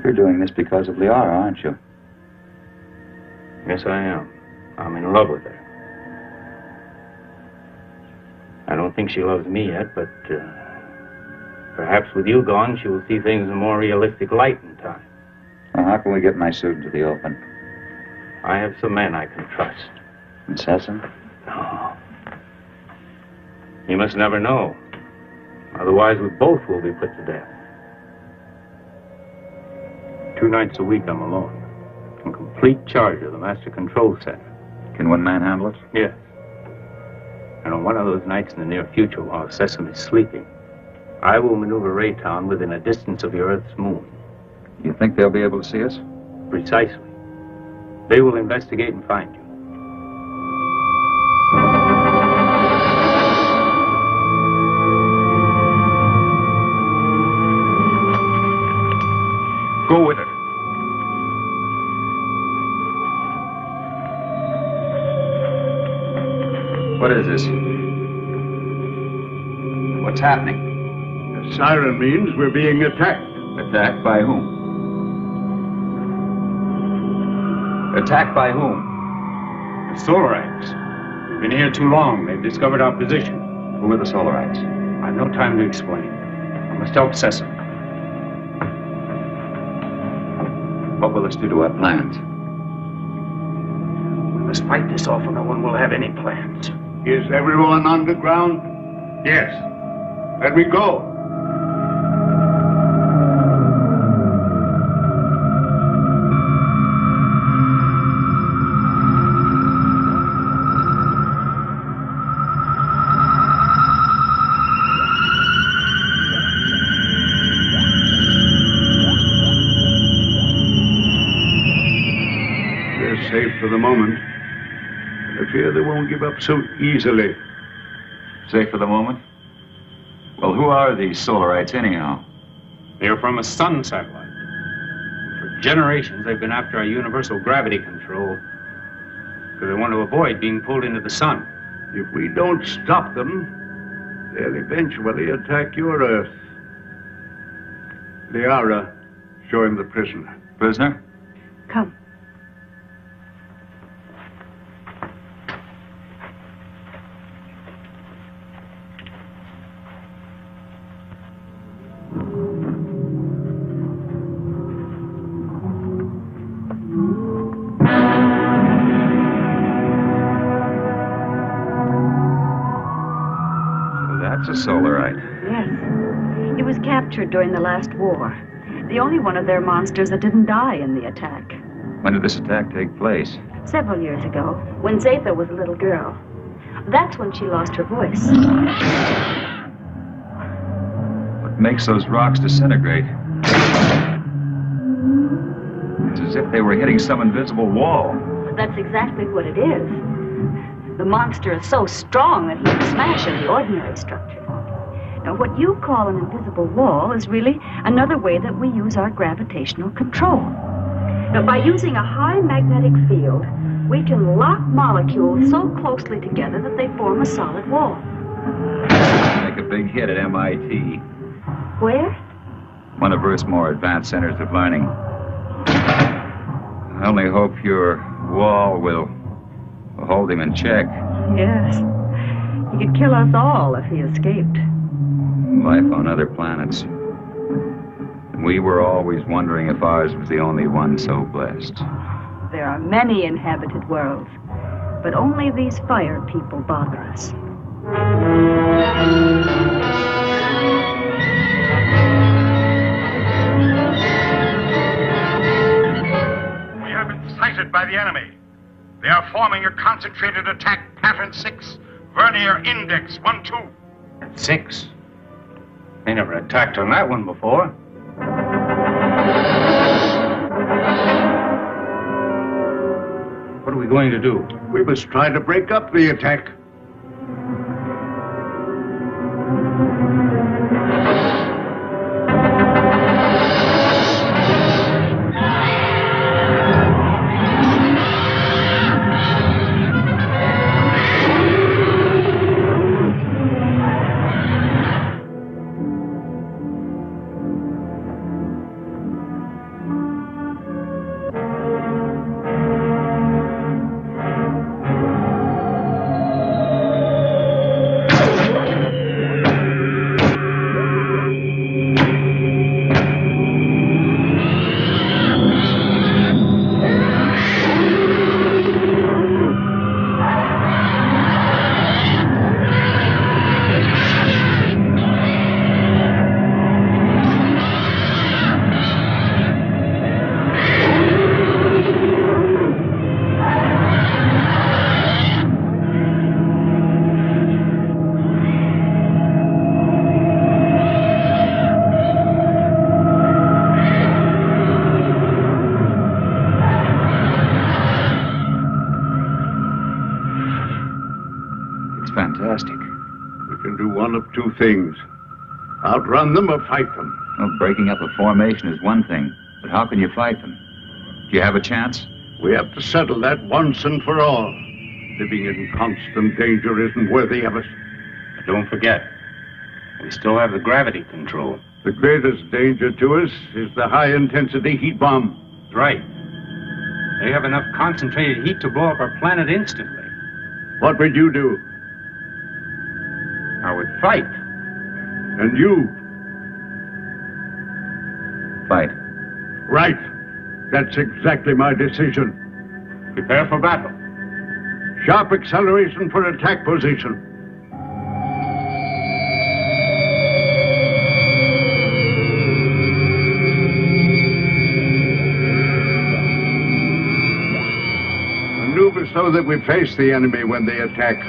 you're doing this because of Liara, aren't you? Yes, I am. I'm in love with her. I don't think she loves me yet, but perhaps with you gone, she will see things in a more realistic light in time. Well, how can we get my suit into the open? I have some men I can trust. In Sesson? No. You must never know. Otherwise, we both will be put to death. 2 nights a week, I'm alone. In complete charge of the Master Control Center. Can one man handle it? Yes. And on one of those nights in the near future, while Sesson is sleeping, I will maneuver Raytown within a distance of your Earth's moon. You think they'll be able to see us? Precisely. They will investigate and find you. Go with her. What is this? What's happening? The siren means we're being attacked. Attacked by whom? Attacked by whom? The Solarites. We've been here too long. They've discovered our position. Who are the Solarites? I've no time to explain. I must help Sesson. What will this do to our plans? We must fight this off or no one will have any plans. Is everyone underground? Yes. Let me go. They're safe for the moment. I fear they won't give up so easily. Safe for the moment? Well, who are these Solarites anyhow? They're from a sun satellite. For generations, they've been after our universal gravity control because they want to avoid being pulled into the sun. If we don't stop them, they'll eventually attack your Earth. Liara, show him the prisoner. Prisoner? Come. That's a Solarite. Yes. He was captured during the last war. The only one of their monsters that didn't die in the attack. When did this attack take place? Several years ago, when Zatha was a little girl. That's when she lost her voice. What makes those rocks disintegrate? It's as if they were hitting some invisible wall. That's exactly what it is. The monster is so strong that he can smash any ordinary structure. Now, what you call an invisible wall is really another way that we use our gravitational control. Now, by using a high magnetic field, we can lock molecules so closely together that they form a solid wall. Make a big hit at MIT. Where? One of Earth's more advanced centers of learning. I only hope your wall will hold him in check. Yes. He could kill us all if he escaped. Life on other planets. We were always wondering if ours was the only one so blessed. There are many inhabited worlds, but only these fire people bother us. We have been sighted by the enemy. They are forming a concentrated attack, pattern 6, vernier index 1-2. 6? They never attacked on that one before. What are we going to do? We must try to break up the attack. Fantastic. We can do one of two things. Outrun them or fight them. Well, breaking up a formation is one thing, but how can you fight them? Do you have a chance? We have to settle that once and for all. Living in constant danger isn't worthy of us. But don't forget, we still have the gravity control. The greatest danger to us is the high-intensity heat bomb. That's right. They have enough concentrated heat to blow up our planet instantly. What would you do? I would fight. And you? Fight. Right. That's exactly my decision. Prepare for battle. Sharp acceleration for attack position. Maneuver so that we face the enemy when they attack.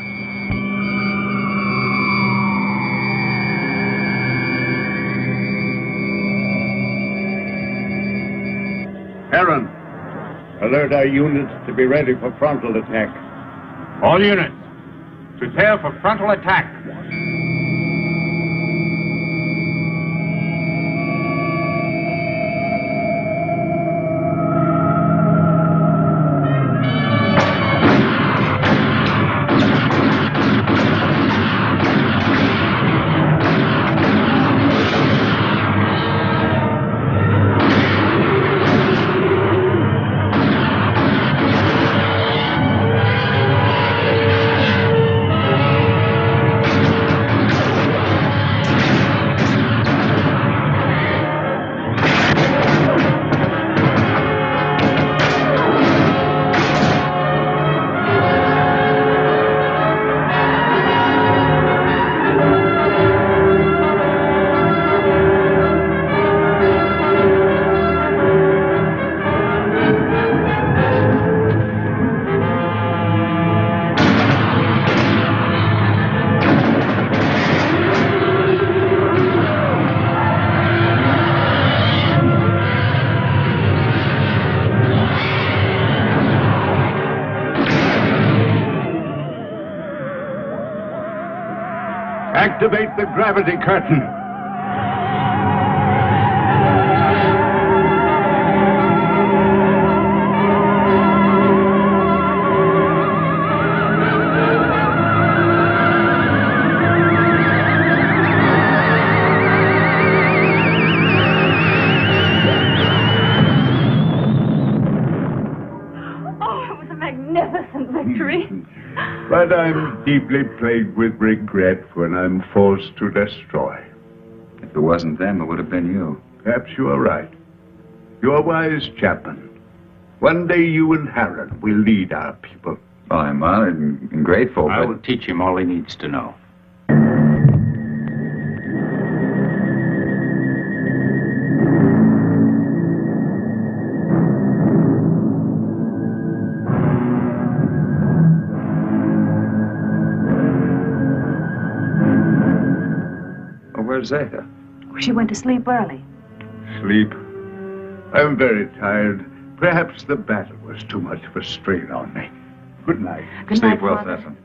Aaron, alert our units to be ready for frontal attack. All units, prepare for frontal attack. Activate the gravity curtain. But I'm deeply plagued with regret when I'm forced to destroy. If it wasn't them, it would have been you. Perhaps you are right. You're a wise chaplain. One day you and Harold will lead our people. Well, I'm honored and grateful, I but... will teach him all he needs to know. Where's Zeta? She went to sleep early. Sleep? I'm very tired. Perhaps the battle was too much of a strain on me. Good night. Good Sleep night, well, Father. Stefan.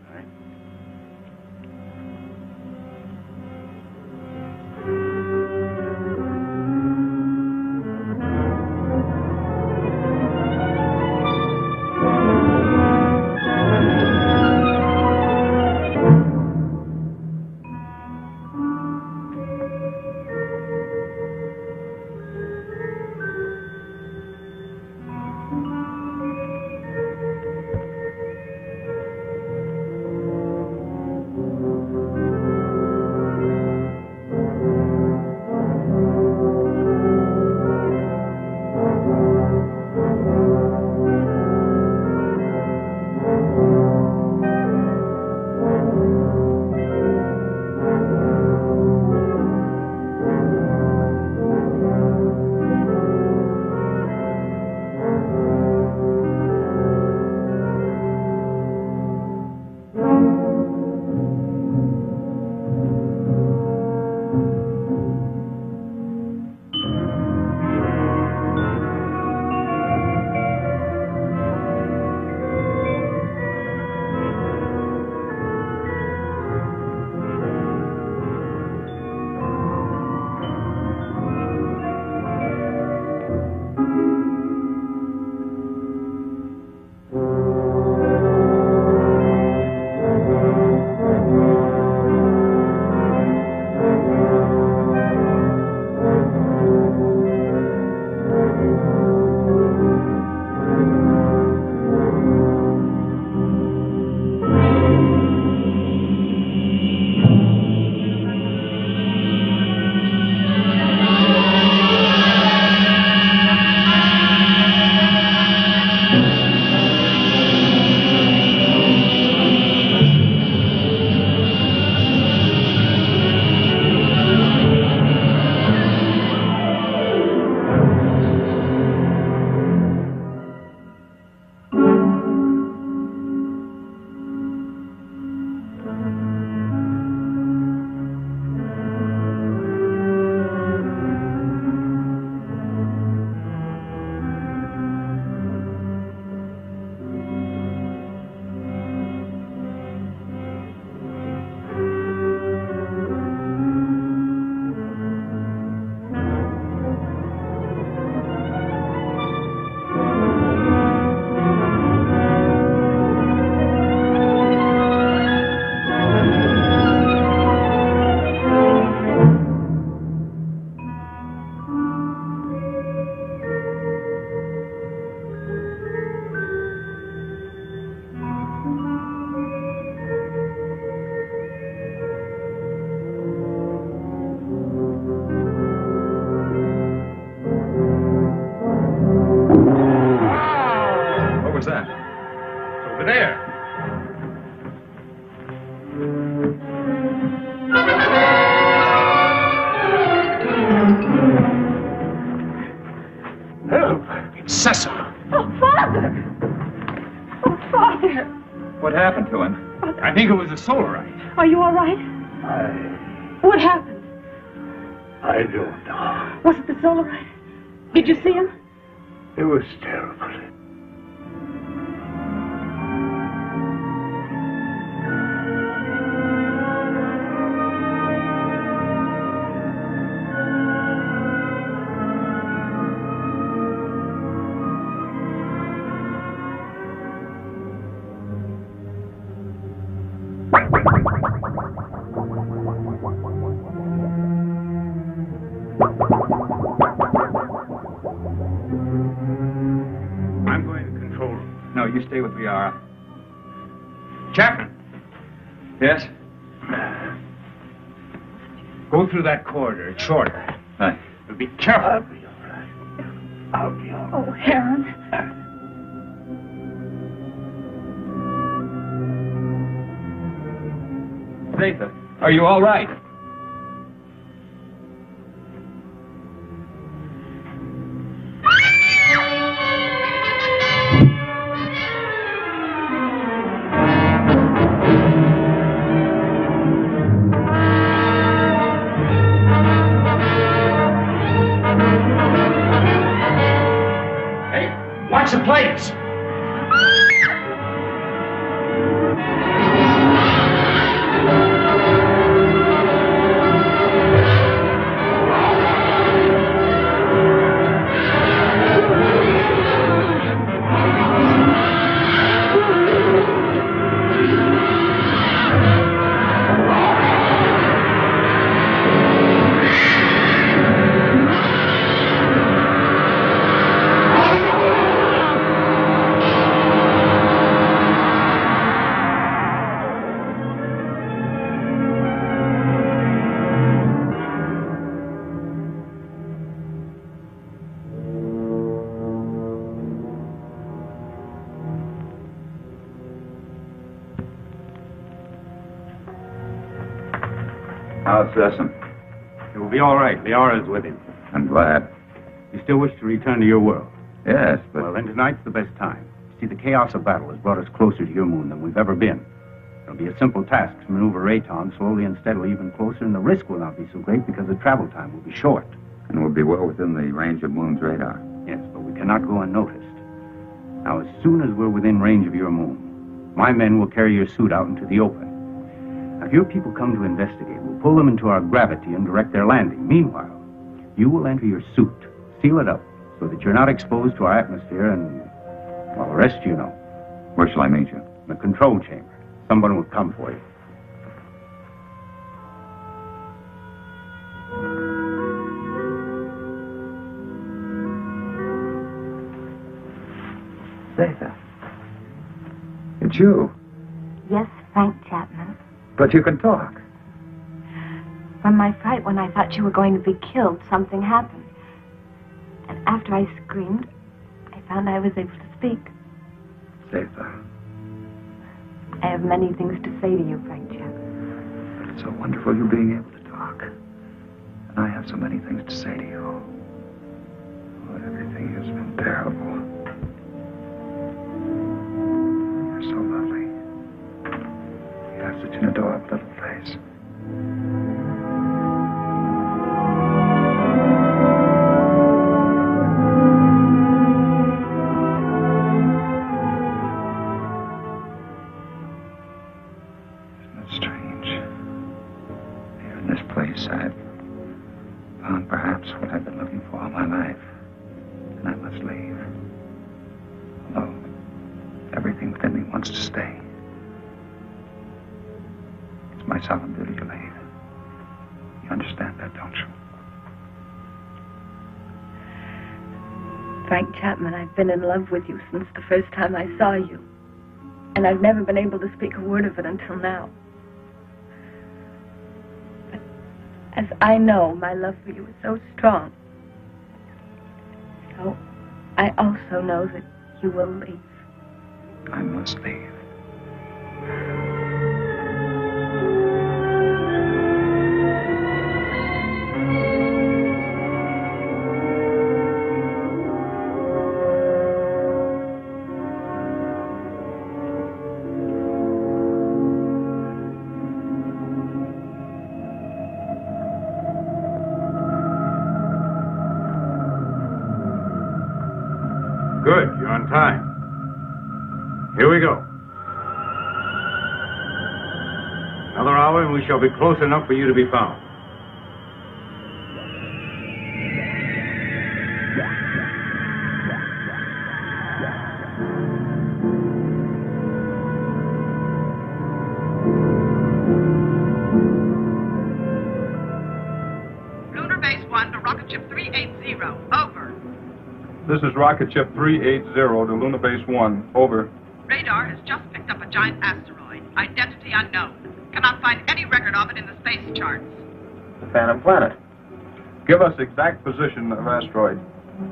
was that? Over there. Help! It's Cecil. Oh, Father! Oh, Father! What happened to him? I think it was a solarite. Are you all right? What happened? I don't know. Was it the solarite? Did you see him? It was terrible. you stay with Liara. Chapman! Yes? Go through that corridor. It's shorter. Hi. But be careful. I'll be all right. I'll be all right. Oh, Heron. Zatha, are you all right? Watch the plates! How's Sessom? It will be all right. Liara is with him. I'm glad. You still wish to return to your world? Yes, but... Well, then tonight's the best time. See, the chaos of battle has brought us closer to your moon than we've ever been. It'll be a simple task to maneuver Raton slowly and steadily even closer, and the risk will not be so great because the travel time will be short. And we'll be well within the range of Moon's radar. Yes, but we cannot go unnoticed. Now, as soon as we're within range of your moon, my men will carry your suit out into the open. Now, if your people come to investigate, we'll pull them into our gravity and direct their landing. Meanwhile, you will enter your suit, seal it up, so that you're not exposed to our atmosphere, and, well, the rest you know. Where shall I meet you? In the control chamber. Someone will come for you. Zatha. It's you. Yes, Frank Chapman. But you can talk. From my fright when I thought you were going to be killed, something happened. And after I screamed, I found I was able to speak. Zatha. I have many things to say to you, Frank Chapman. But it's so wonderful you being able to talk. And I have so many things to say to you. Oh, everything has been terrible. You're so lovely. You have such an adorable little face. I've found perhaps what I've been looking for all my life. And I must leave. Although everything within me wants to stay. It's my solemn duty to leave. You understand that, don't you? Frank Chapman, I've been in love with you since the first time I saw you. And I've never been able to speak a word of it until now. As I know, my love for you is so strong. So, I also know that you will leave. I must leave. Good, you're on time. Here we go. Another hour and we shall be close enough for you to be found. Lunar Base 1 to Rocket Ship 380. Over. This is rocket ship 380 to Lunar Base 1. Over. Radar has just picked up a giant asteroid. Identity unknown. Cannot find any record of it in the space charts. The Phantom Planet. Give us exact position of asteroid.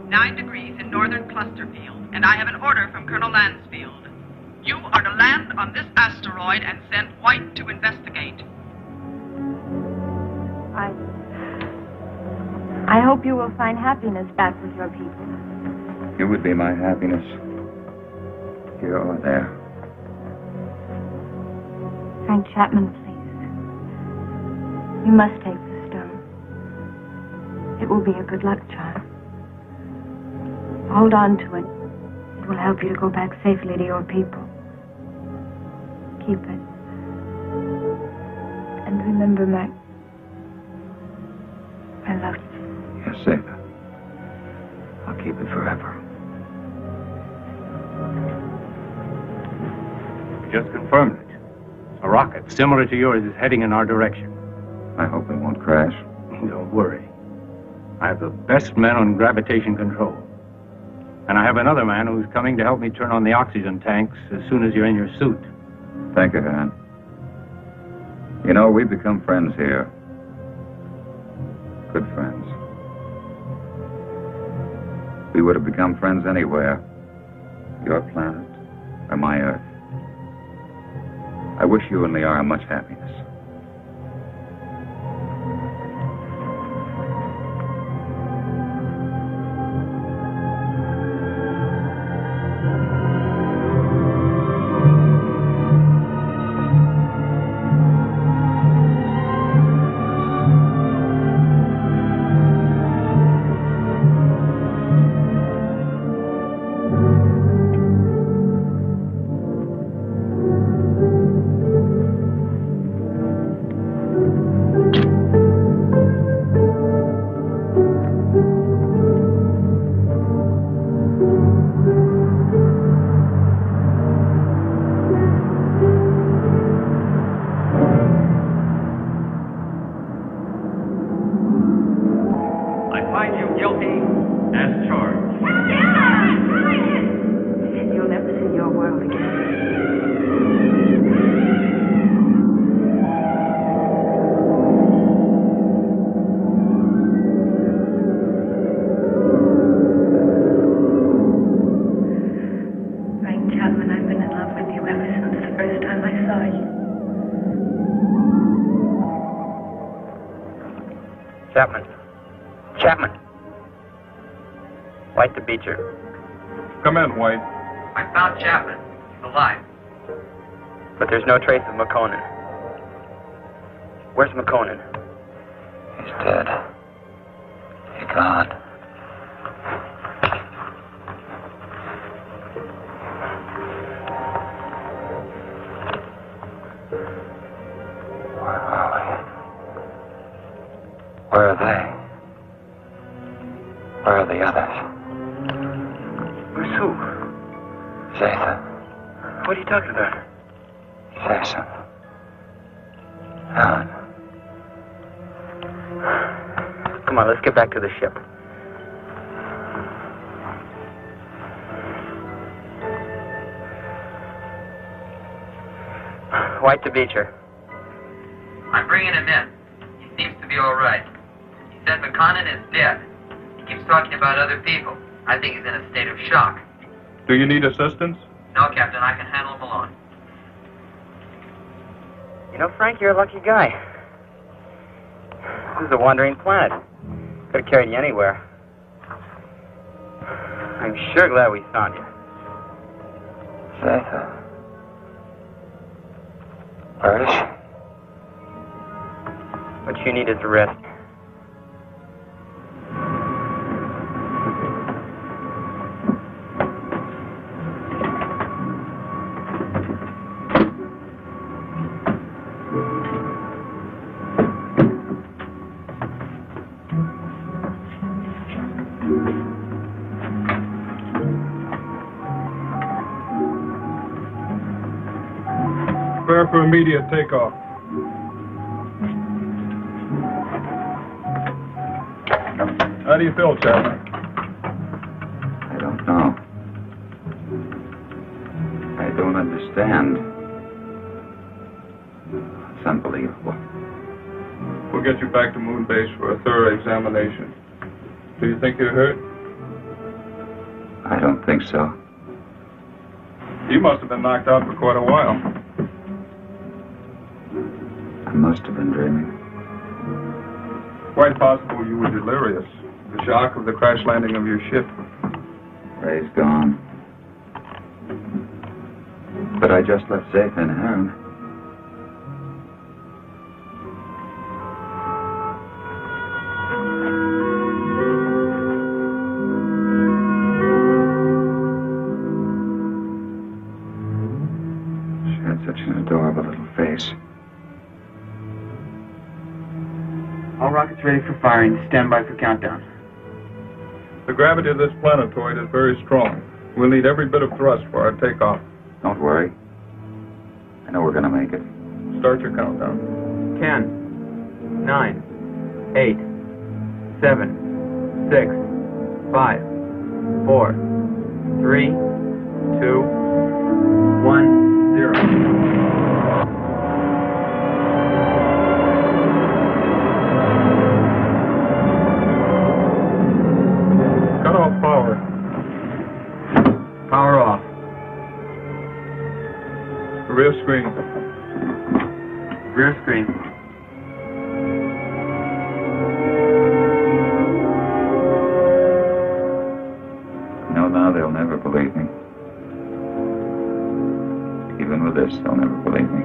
9 degrees in northern cluster field, and I have an order from Colonel Lansfield. You are to land on this asteroid and send White to investigate. I hope you will find happiness back with your people. You would be my happiness. Here or there. Frank Chapman, please. You must take the stone. It will be a good luck charm. Hold on to it. It will help you to go back safely to your people. Keep it. And remember, Mac, I love you. Yes, Zeta. I'll keep it forever. Just confirmed it. A rocket similar to yours is heading in our direction. I hope it won't crash. Don't worry. I have the best men on gravitation control. And I have another man who's coming to help me turn on the oxygen tanks as soon as you're in your suit. Thank you, Han. You know, we've become friends here. Good friends. We would have become friends anywhere. Your planet or my Earth. I wish you and Liara much happiness. Chapman. White to Beecher. Come in, White. I found Chapman. He's alive. But there's no trace of McConan. Where's McConan? He's dead. He's gone. Where are we? Where are they? Where are the others? Where's who? Zatha. What are you talking about? Jason. Helen. Come on, let's get back to the ship. White to Beecher. I'm bringing him in. He seems to be all right. He said McConan is dead. He keeps talking about other people. I think he's in a state of shock. Do you need assistance? No, Captain, I can handle him alone. You know, Frank, you're a lucky guy. This is a wandering planet. Could have carried you anywhere. I'm sure glad we found you. Zatha. Where is she? What you need is a rest. Prepare for immediate takeoff. How do you feel, Chapman? understand. It's unbelievable. We'll get you back to Moon Base for a thorough examination. Do you think you're hurt? I don't think so. You must have been knocked out for quite a while. I must have been dreaming. Quite possible you were delirious. The shock of the crash landing of your ship. Ray's gone. But I just left Zeta in Heron. She had such an adorable little face. All rockets ready for firing. Stand by for countdown. The gravity of this planetoid is very strong. We'll need every bit of thrust for our takeoff. Don't worry. I know we're gonna make it. Start your countdown. 10, 9, 8, 7, 6, 5, 4, 3, 2, 1, 0. Cut off power. Power off. Rear screen. Rear screen. No, now they'll never believe me. Even with this, they'll never believe me.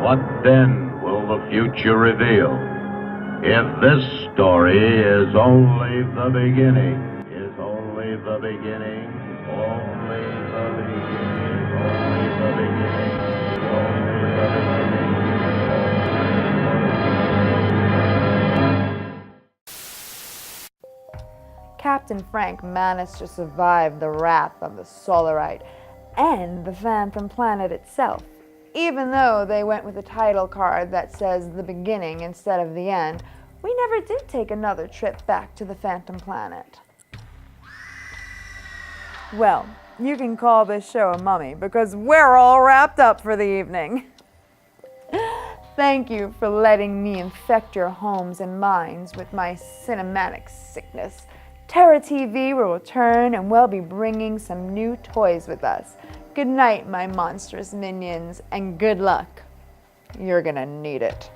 What then will the future reveal? If this story is only the beginning, is only the beginning, only the beginning, only the beginning, only the beginning. Captain Frank managed to survive the wrath of the Solarite and the Phantom Planet itself, even though they went with a title card that says the beginning instead of the end. We never did take another trip back to the Phantom Planet. Well, you can call this show a mummy because we're all wrapped up for the evening. Thank you for letting me infect your homes and minds with my cinematic sickness. Terra TV will return and we'll be bringing some new toys with us. Good night, my monstrous minions, and good luck. You're gonna need it.